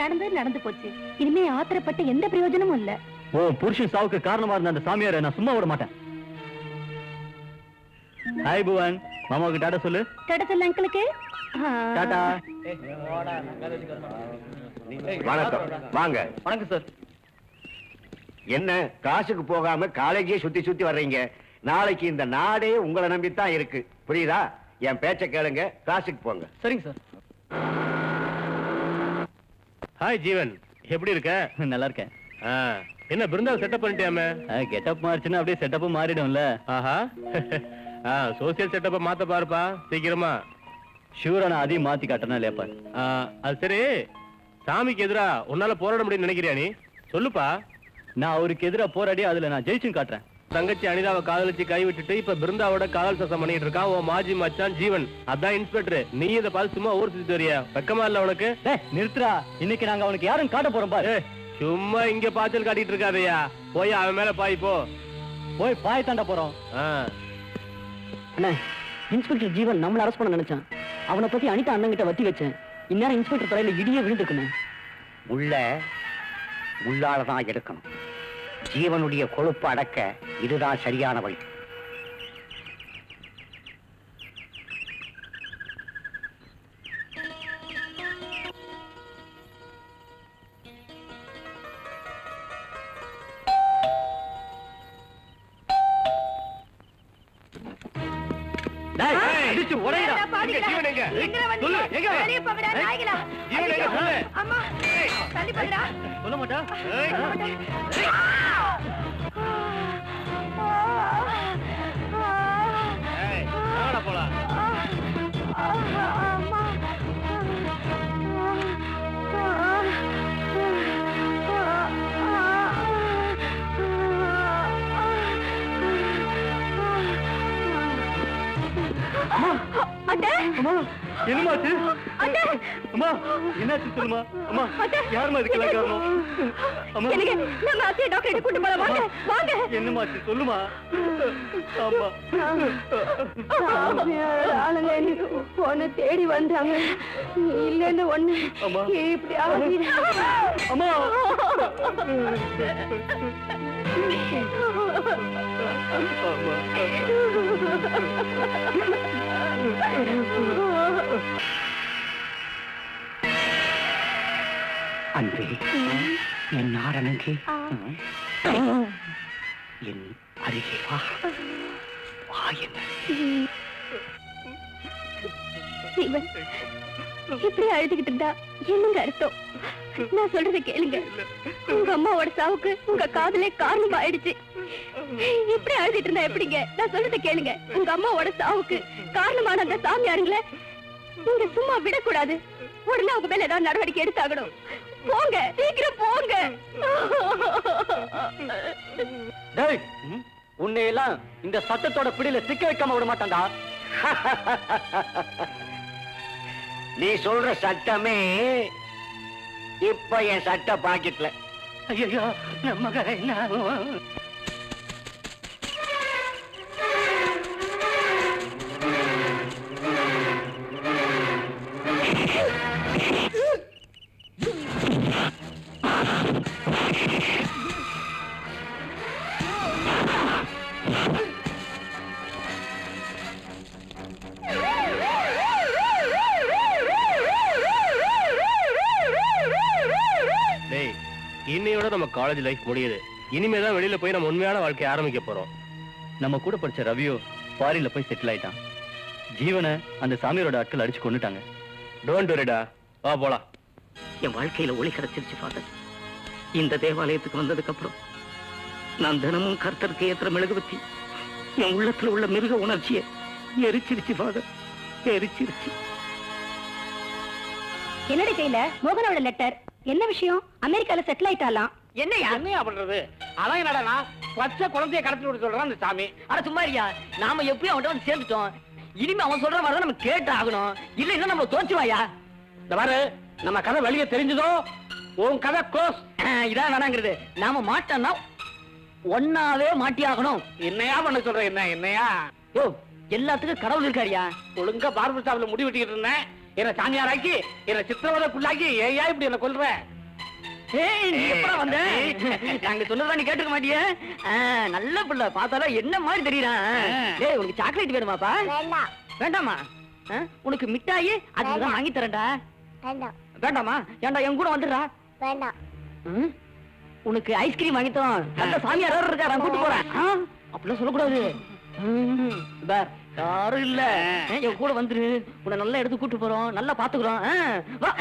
நடந்தது நடந்து போச்சு. இனிமே ஆத்திரப்பட்டு எந்த பிரயோஜனமும் இல்ல. உன் புருஷன் சாவுக்கு காரணமா இருந்த அந்த சாமியாரை நான் சும்மா விட மாட்டேன். ஹாய் புவன், மாமாவுக்கு டாடா சொல்லு. டாடா சொல்லு அங்கிளுக்கு. டாடா. வணக்கம். வாங்க. வணக்கம் சார். என்ன காசுக்கு போகாம காலேஜே சுத்தி சுத்தி வர்றீங்க? நாளைக்கு இந்த நாடே உங்களை நம்பித்தான் இருக்கு, புரியுதா? என் பேச்ச கேளுங்க, காசுக்கு போங்க. சரிங்க சார். ஹாய் ஜீவன், எப்படி இருக்க? நல்லா இருக்கேன். என்ன பிருந்தாவை செட்டப் பண்ணிட்டியாமே? கெட்டப் மாறிச்சுன்னா அப்படியே செட்டப்பும் மாறிடும்ல. ஆஹா. சோசியல் செட்டப்பை மாத்த பாருப்பா சீக்கிரமா. ஷூரா நான் அதையும் மாத்தி காட்டணும் இல்லையாப்பா? அது சரி, சாமிக்கு எதிரா உன்னால போராட முடியும்னு நினைக்கிறியா நீ? சொல்லுப்பா. நான் அவருக்கு எதிராக போராடி அதுல நான் ஜெயிச்சும் காட்டுறேன். தங்கச்சி அனிதாவை காதலிச்சு கை விட்டுட்டு இப்ப பிருந்தாவோட காதல் சசம் பண்ணிட்டு இருக்கான் உன் மாஜி மச்சான் ஜீவன். அதான் இன்ஸ்பெக்டர். நீ இதை பார்த்து சும்மா ஊர் சுத்திட்டு வரியா? வெக்கமா இல்ல உனக்கு? நிறுத்துறா. இன்னைக்கு நாங்க அவனுக்கு யாரும் காட்ட போறோம் பாரு. சும்மா இங்க பாய்ச்சல் காட்டிட்டு இருக்காதையா. போய் அவன் மேல பாய் போ. போய் பாய் தாண்ட போறோம். அண்ணா, இன்ஸ்பெக்டர் ஜீவன் நம்மள அரெஸ்ட் பண்ண நினைச்சான். அவனை பத்தி அனிதா அண்ணன் கிட்ட வத்தி வச்சேன். இந்நேரம் இன்ஸ்பெக்டர் தலையில இடியே விழுந்துருக்குண்ணே. உள்ளாலதான் எடுக்கணும். ஜீவனுடைய கொழுப்பு அடக்க இதுதான் சரியான வழி. டேய், அடிச்சு உடைடா. ஏடா பாவிகளா? ஜீவன் எங்க? எங்கடா வந்தீங்க? சொல்லு, எங்க? வெளிய போங்கடா, நாய்களா. ஜீவன் எங்க? ஐயோ, சொல்லு. அம்மா, தள்ளி போங்கடா. சொல்ல மாட்டா? சொல்ல மாட்டேன். வாடா போலாம். அம்மா. அண்ணே, அம்மா, என்னமாச்சு? அண்ணே. அம்மா, என்னாச்சு சொல்லுமா? அம்மா, யாரும்மா இதுக்கெல்லாம் காரணம்? அம்மா, எனக்கு நம்ம அத்தையை டாக்டர் கூட்டு போல வாங்க வாங்க. என்னமாச்சு சொல்லுமா? அம்மா, ஆளுங்க எனக்கு பொண்ணு தேடி வந்தாங்க. இல்லன்னு ஒண்ணு அம்மா. இப்படி ஆகி அம்மா. அன்பே, என் நாரணங்கே, என் அருகே வா. வா என்ன சிவன் இப்படி அழுதுகிட்டு இருந்தா என்னங்க அர்த்தம்? நான் சொல்றதை கேளுங்க. உங்க அம்மாவோட சாவுக்கு உங்க காதலே காரணம் ஆயிடுச்சு. இப்படி அழுதுட்டு இருந்தா எப்படிங்க? நான் சொல்றதை கேளுங்க. உங்க அம்மாவோட சாவுக்கு காரணமான அந்த சாமியாருங்கள நீங்க சும்மா விடக்கூடாது. உடனே அவங்க மேல ஏதாவது நடவடிக்கை எடுத்தாகணும். போங்க, சீக்கிரம் போங்க. டேய், உன்னை எல்லாம் இந்த சட்டத்தோட பிடியில சிக்க வைக்காம விட மாட்டான்டா. நீ சொல்ற சட்டமே இப்ப என் சட்ட பாக்கெட்ல. ஐயோ நம்ம கதை என்ன ஆகும்? டேய், இன்னையோட நம்ம காலேஜ் லைஃப் முடியுது. இனிமே தான் வெளியில போய் நம்ம உண்மையான வாழ்க்கைய ஆரம்பிக்க போறோம். நம்ம கூட படிச்ச ரவியோ ஃபாரின்ல போய் செட்டில் ஆயிட்டான். ஜீவனை அந்த சாமியாரோட ஆட்கள் அடிச்சு கொன்னுட்டாங்க. டோன்ட் வரிடா, வா போலாம். என் வாழ்க்கையில ஒளி கிடைச்சிருச்சு ஃபாதர். இந்த தேவாலயத்துக்கு வந்ததுக்கு அப்புறம் நான் தினமும் கர்த்தருக்கு ஏத்துற மெழுகுவத்தி என் உள்ளத்துல உள்ள மிருக உணர்ச்சியை எரிச்சிருச்சு ஃபாதர், எரிச்சிருச்சு. என்னடி கையில மோகனோட லெட்டர்? என்ன விஷயம்? அமெரிக்கால செட்டில் ஆயிட்டாலாம். என்னையா பண்றது? அவன் என்னடா பச்சை குழந்தைய கடத்தி விட சொல்றான் அந்த சாமி. அட சும்மா இருயா, நாம எப்பயும் அவன்கிட்ட வந்து சேர்ந்துட்டோம். இனிமே அவன் சொல்ற மாதிரி நம்ம கேட்டு ஆகணும். இல்ல இன்னும் நம்ம தோச்சுவாயா? இந்த பாரு, நம்ம கதை வெளியே தெரிஞ்சதோ உன் கதை க்ளோஸ். இதான் வேணாங்கிறது. நாம மாட்டோம்னா ஒன்னாவே மாட்டியாகணும். என்னையா பண்ண சொல்ற? என்னையா யோ, எல்லாத்துக்கும் கடவுள் இருக்காரியா. ஒழுங்கா பார்பர் ஷாப்ல முடி வெட்டிக்கிட்டு இருந்தேன். என்ன சாமியாராக்கி என்ன சித்திரவதைக்குள்ளாக்கி ஏயா இப்படி என்ன கொல்ற? ஏய், நீ எப்படா வந்த? நாங்க சொன்னதா நீ கேட்டுக்க மாட்டியே. நல்ல பிள்ளை, பார்த்தாலும் என்ன மாதிரி தெரியறான். டேய், உனக்கு சாக்லேட் வேணுமாப்பா? வேண்டாம். வேண்டாமா? உனக்கு மிட்டாயி அதுதான் வாங்கி தரேன்டா. வேண்டாம். வேண்டாமா? ஏன்டா என் கூட வந்துடுறா. வேண்டாம். உனக்கு ஐஸ்கிரீம் வாங்கி தரோம். நல்ல சாமியார் வேற இருக்கா, நான் கூட்டு போறேன். அப்படிலாம் சொல்லக்கூடாது. பார், யாரும் இல்ல, என் கூட வந்துரு. உன்னை நல்லா எடுத்து கூட்டு போறோம், நல்லா பாத்துக்கிறோம். வா.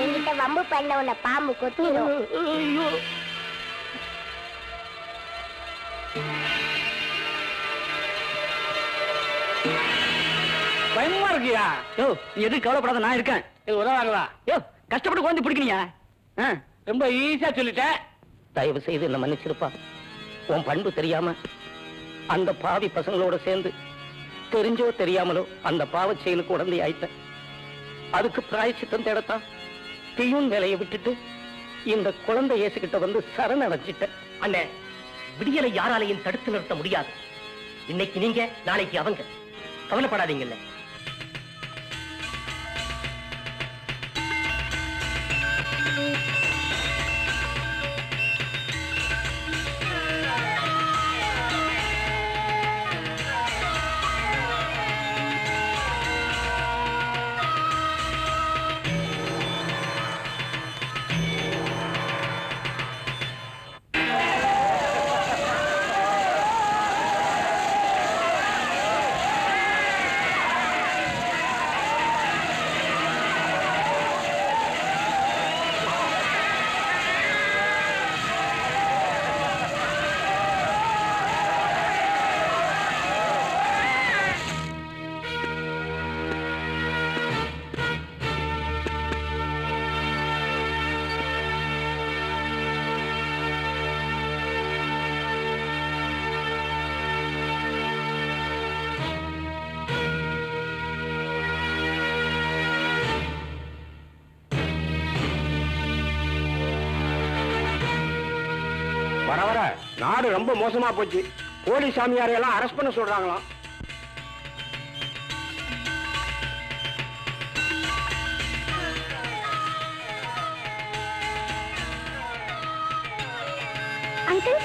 என்கிட்ட வம்பு பண்ண உன்னை பாம்பு கொத்திடும். ஐயோ, பயமா இருக்கியா? யோ, நீ எதுவும் கவலைப்படாத, நான் இருக்கேன். இது உதவாங்களா? யோ, கஷ்டப்பட்டு குழந்தை பிடிக்கணியா? ரொம்ப ஈஸியா சொல்லிட்டேன். தயவு செய்து என்ன மன்னிச்சிருப்பா. உன் பண்பு தெரியாம அந்த பாவி பசங்களோட சேர்ந்து தெரிஞ்சோ தெரியாமலோ அந்த பாவச் செயலுக்கு உடந்தை ஆயிட்டேன். அதுக்கு பிராயச்சித்தம் தேடத்தான் தீயும் வேலையை விட்டுட்டு இந்த குழந்தை இயேசுகிட்ட வந்து சரணடைஞ்சிட்டேன். அண்ணே, விடியலை யாராலையும் தடுத்து நிறுத்த முடியாது. இன்னைக்கு நீங்க, நாளைக்கு அவங்க. கவலைப்படாதீங்கல்ல. வர வர நாடு ரொம்ப மோசமா போச்சு. போலீஸ் சாமியாரையெல்லாம் அரெஸ்ட் பண்ண சொல்றாங்களாம். அங்கிள்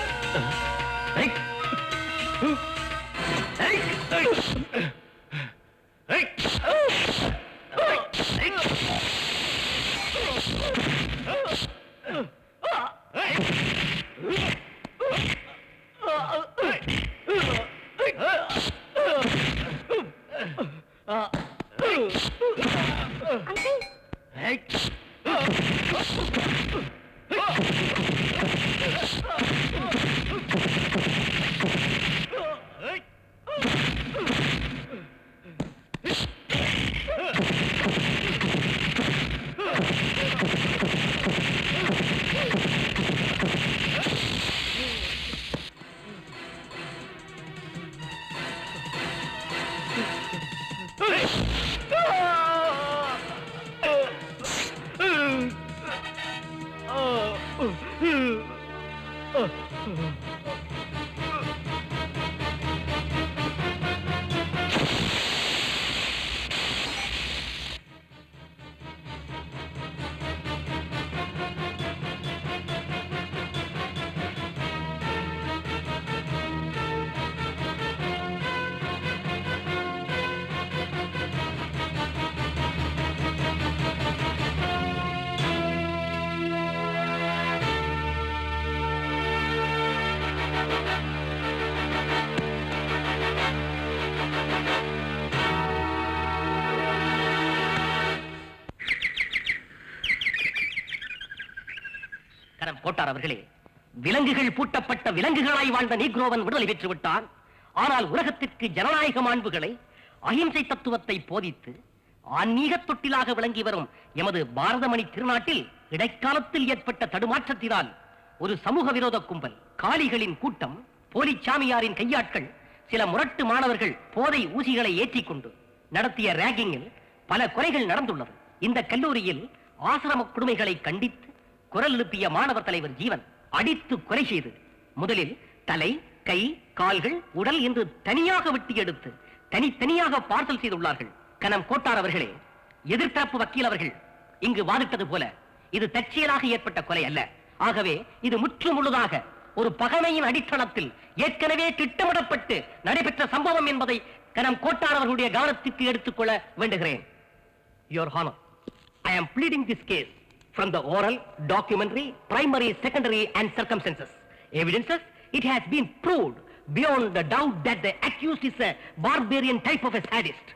கோட்டார் அவர்களே, விலங்குகள் பூட்டப்பட்ட விலங்குகளாய் வாழ்ந்த நீக்ரோவன் விடுதலை பெற்று விட்டான். ஆனால் உலகத்திற்கு ஜனநாயக மாண்புகளை, அகிம்சை தத்துவத்தை போதித்து ஆன்மீக தொட்டிலாக விளங்கி வரும் எமது பாரதமணி திருநாட்டில் இடைக்காலத்தில் ஏற்பட்ட தடுமாற்றத்தினால் ஒரு சமூக விரோத கும்பல், காளிகளின் கூட்டம், போலி சாமியாரின் கையாட்கள், சில முரட்டு மாணவர்கள் போதை ஊசிகளை ஏற்றிக்கொண்டு நடத்திய ரேகிங்கில் பல கொலைகள் நடந்துள்ளது. இந்த கல்லூரியில் ஆசிரம கொடுமைகளை கண்டித்து குரல் எழுப்பிய மாணவர் தலைவர் ஜீவன் அடித்து கொலை செய்து முதலில் தலை, கை, கால்கள், உடல் என்று தனியாக வெட்டி எடுத்து தனித்தனியாக பார்சல் செய்துள்ளார்கள். கனம் கோட்டார் அவர்களே, எதிர்த்தரப்பு வக்கீல் அவர்கள் இங்கு வாதிட்டது போல இது தற்செயலாக ஏற்பட்ட கொலை அல்ல. ஆகவே இது முற்று முழுதாக ஒரு பகைமையின் அடித்தளத்தில் ஏற்கனவே திட்டமிடப்பட்டு நடைபெற்ற சம்பவம் என்பதை கனம் கோட்டார் அவர்களுடைய கவனத்திற்கு எடுத்துக்கொள்ள வேண்டுகிறேன். Your Honor, I am pleading this case from the oral, documentary, primary, secondary and circumstances evidences. It has been proved beyond the doubt that the accused is a barbarian type of a sadist.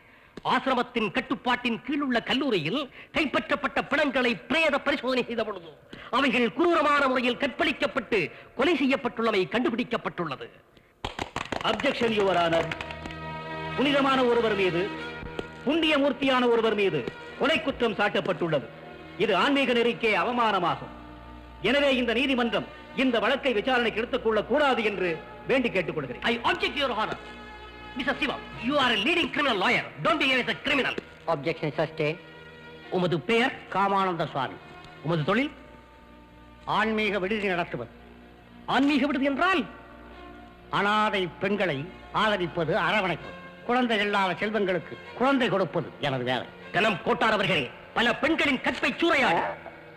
ஆசிரமத்தின் கட்டுப்பாட்டின் கீழ் உள்ள கல்லூரியில் கைப்பற்றப்பட்ட பிணங்களை பிரேத பரிசோதனை செய்த பொழுது அவைகள் குரூரமான முறையில் கற்பழிக்கப்பட்டு கொலை செய்யப்பட்டுள்ளவை கண்டுபிடிக்கப்பட்டுள்ளது. Objection your honour. புனிதமான ஒருவர் மீது, புண்ணிய மூர்த்தியான ஒருவர் மீது கொலை குற்றம் சாட்டப்பட்டுள்ளது. இது ஆன்மீக நெறிக்கே அவமானமாகும். எனவே இந்த நீதிமன்றம் இந்த வழக்கை விசாரணைக்கு எடுத்துக் கொள்ள கூடாது என்று வேண்டி கேட்டுக் கொள்கிறேன். I object, Your Honor. Mr. Siva, you are a leading criminal lawyer. Don't behave as a criminal. Objection sustained. உமது பெயர்? காமானந்த சுவாமி. உமது தொழில்? ஆன்மீக விடுதி நடத்துவது. ஆன்மீக விடுதி என்றால்? அனாதை பெண்களை ஆதரிப்பது, அரவணைப்பது, குழந்தைகள் இல்லாத செல்வங்களுக்கு குழந்தை கொடுப்பது எனது வேலை. கனம் கோட்டார் அவர்களே, பல பெண்களின் கற்பை சூறையாடி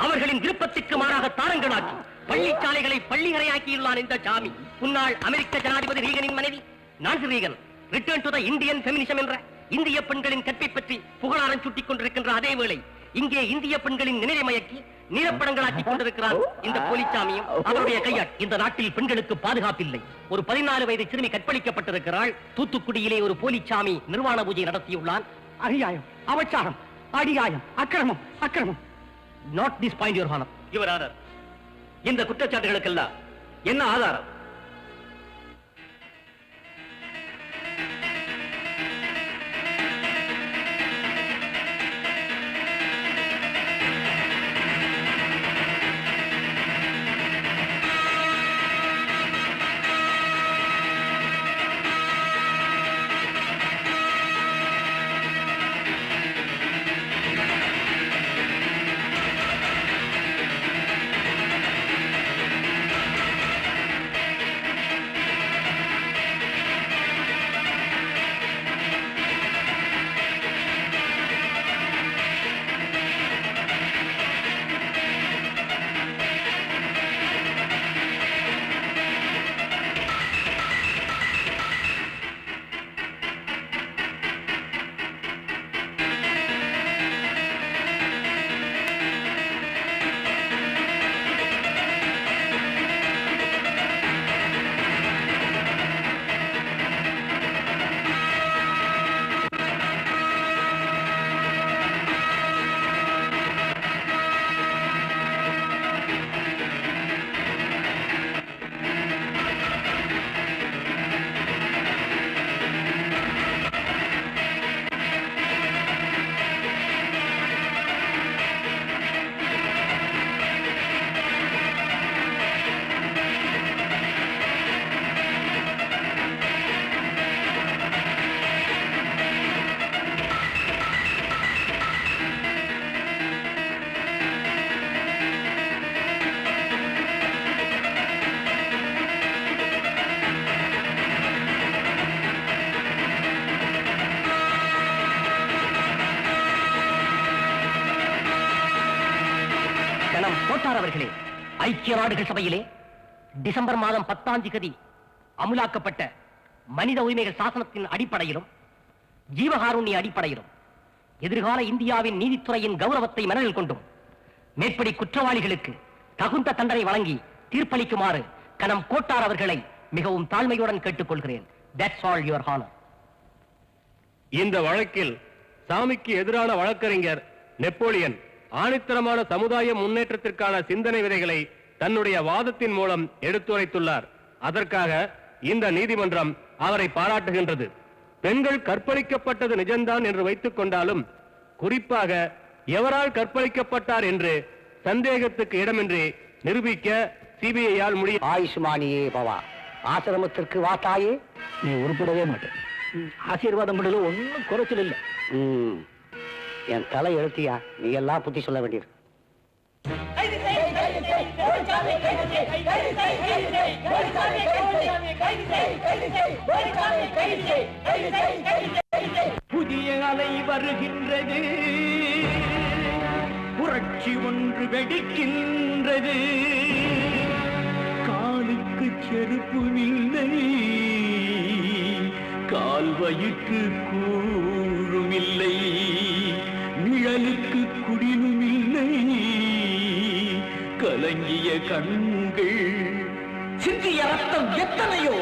அவர்களின் விருப்பத்திற்கு மாறாக தாரங்களாக்கி பள்ளிச்சாலைகளை பள்ளிகரையாக்கியுள்ளான் இந்த சாமி. முன்னாள் அமெரிக்க ஜனாதிபதி ரீகனின் மனைவி Nancy Reagan return to the Indian feminism என்ற இந்திய பெண்களின் கற்பை பற்றி புகழாரம் சூட்டிக் கொண்டிருக்கின்ற அதே வேளை இங்கே இந்திய பெண்களின் நினைவை மயக்கி நீலப்படங்களாக்கிக் கொண்டிருக்கிறார் இந்த போலிச்சாமியும் அவருடைய கையாட். இந்த நாட்டில் பெண்களுக்கு பாதுகாப்பில்லை. ஒரு 14 வயது சிறுமி கற்பழிக்கப்பட்டிருக்கிறாள். தூத்துக்குடியிலே ஒரு போலிச்சாமி நிர்வாண பூஜை நடத்தியுள்ளான். அநியாயம், அவச்சாரம், அடியாயம், அக்கிரமம், அக்கிரமம். Not this point, your honour. Your honour, இந்த குற்றச்சாட்டுகளுக்கெல்லாம் என்ன ஆதாரம்? கணம் கோட்டார் அவர்களே, ஐக்கிய நாடுகள் சபையிலே டிசம்பர் மாதம் 10ஆம் தேதி அமுலாக்கப்பட்ட மனித உரிமைகள் சாசனத்தின் அடிப்படையிலும் ஜீவகாருண்ய அடிப்படையிலும் எதிர்கால இந்தியாவின் நீதித்துறையின் கௌரவத்தை மனதில் கொண்டும் மேற்படி குற்றவாளிகளுக்கு தகுந்த தண்டனை வழங்கி தீர்ப்பளிக்குமாறு கணம் கோட்டார் அவர்களை மிகவும் தாழ்மையுடன் கேட்டுக்கொள்கிறேன். That's all, your honor. இந்த வழக்கில் சாமிக்கு எதிரான வழக்கறிஞர் நெப்போலியன் ஆணித்தரமான சமுதாய முன்னேற்றத்திற்கான சிந்தனை விதைகளை தன்னுடைய வாதத்தின் மூலம் எடுத்துரைத்துள்ளார். அதற்காக இந்த நீதிமன்றம் அவரை பாராட்டுகின்றது. பெண்கள் கற்பழிக்கப்பட்டது நிஜம்தான் என்று வைத்துக் கொண்டாலும் குறிப்பாக எவரால் கற்பழிக்கப்பட்டார் என்று சந்தேகத்துக்கு இடமின்றி நிரூபிக்க சிபிஐயால் முடியும். ஆயுஷ்மானியே பவா. ஆசிரமத்திற்கு வா தாயே. நீ உருப்படவே மாட்டேன். ஆசீர்வாதம் பண்ணல ஒன்னும் குறைச்சல் இல்லை. என் தலை எழுத்தியா, நீ எல்லாம் புத்தி சொல்ல வேண்டியது. புதிய அலை வருகின்றது, புரட்சி ஒன்று வெடிக்கின்றது, காலுக்கு செருப்பு இல்லை, கால் வயிற்று கூழும் இல்லை, நிழலுக்கு குடிலும் இல்லை, கலங்கிய கண்கள், சிந்திய ரத்தம் எத்தனையோ.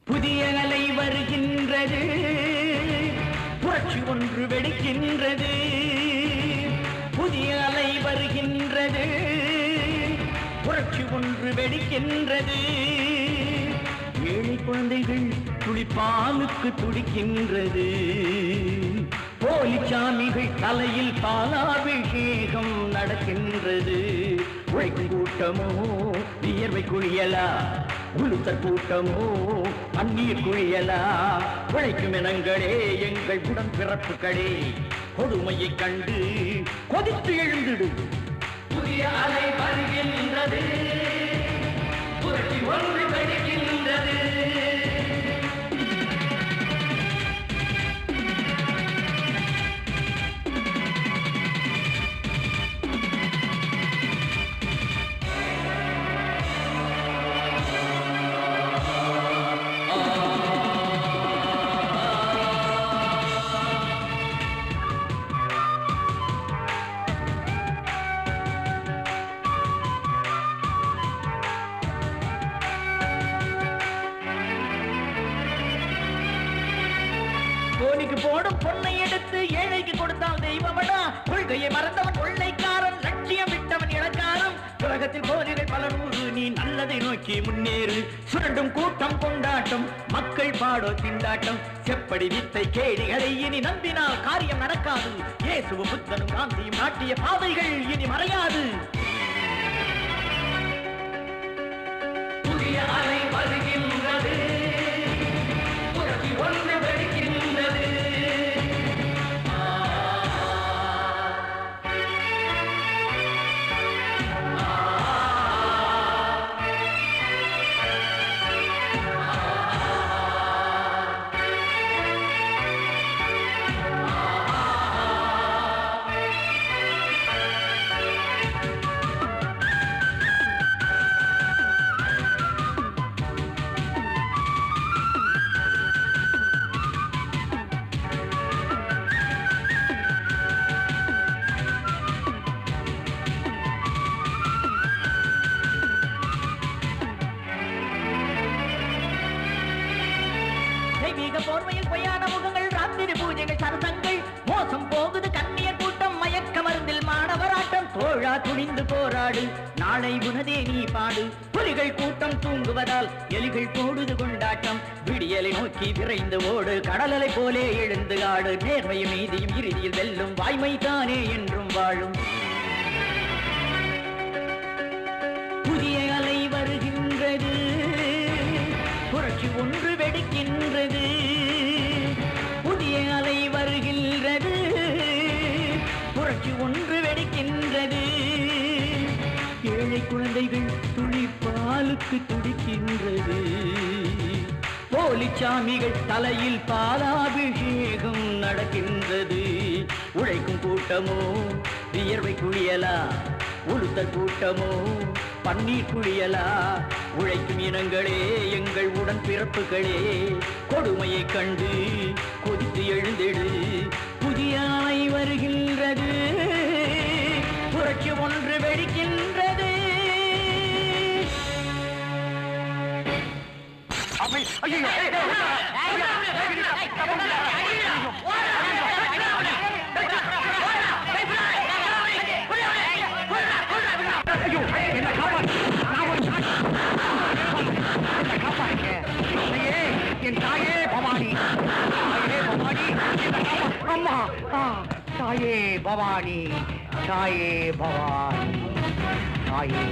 புதிய அலை வருகின்றது, புரட்சி ஒன்று வெடிக்கின்றது, புதிய அலை வருகின்றது, புரட்சி ஒன்று வெடிக்கின்றது, ஏழை குழந்தைகள் துளிப்பாலுக்கு துடிக்கின்றது, போலிச்சாமிகள் தலையில் பாலாபிஷேகம் நடக்கின்றது, உழைக்கும் கூட்டமோ வியர்வை குழியலா, உளுத்தர் கூட்டமோ அந்நீர் குழியலா, உழைக்கும் இனங்களே எங்கள் உடன் பிறப்புகளே, கொடுமையை கண்டு கொதித்து எழுந்திடும். புதிய அலை வருகின்றது, புரட்சி ஒன்று வெடிக்கின்றது. கோணிக்கு போடும் பொன்னை எடுத்து ஏழைக்கு கொடுத்தான் தெய்வமடா, கொள்கையை மறந்தவன் கொள்ளைக்காரன், லட்சியம் விட்டவன் இளக்காரன், உலகத்தில் போதிகள் பல நூறு, நீ நல்லதை நோக்கி முன்னேறு, சுரண்டும் கூட்டம் கொண்டாட்டம், மக்கள் பாடோ திண்டாட்டம், செப்படி வித்தை கேடிகளை இனி நம்பினால் காரியம் நடக்காது, இயேசுவும் புத்தனும் காந்தியும் நாட்டிய பாதைகள் இனி மறையாது. புதிய அலை வருகின்றது, புரட்சி ஒன்று வெடிக்கின்றது. தெய்வீக போர்வையில் பொய்யான முகங்கள், ராத்திரி பூஜைகள், சரசங்கள், மோசம் போகுது கண்ணியர் கூட்டம், மயக்க மருந்தில் மாணவராட்டம் தோழா துணிந்து போராடு நாளை உனதே நீ பாடு புலிகள் கூட்டம் தூங்குவதால் எலிகள் போடுது கொண்டாட்டம் விடியலை நோக்கி விரைந்து ஓடு கடலலை போலே எழுந்து ஆடு நேர்மையும் நீதியும் இறுதியில் வெல்லும் வாய்மை தானே என்றும் வாழும் புதிய அலை வருகின்றது புரட்சி ஒன்று வெடிக்கின்றது புதிய அலை வருகின்றது புரட்சி ஒன்று வெடிக்கின்றது ஏழை குழந்தைகள் துளிப்பாலுக்கு துடிக்கின்றது போலிச்சாமிகள் தலையில் பாலாபிஷேகம் நடக்கின்றது உழைக்கும் கூட்டமோ வியர்வை குளியலா உளுத்த கூட்டமோ பன்னீர் குளியலா உழைக்கும் இனங்களே எங்கள் உடன் பிறப்புகளே கொடுமையை கண்டு கொதித்து எழுந்தெடு புதிய அலை வருகின்றது புரட்சி ஒன்று வெடிக்கின்றது என் தாயே பவானி தாயே பவானி அம்மா தாயே பவானி தாயே பவானி தாயே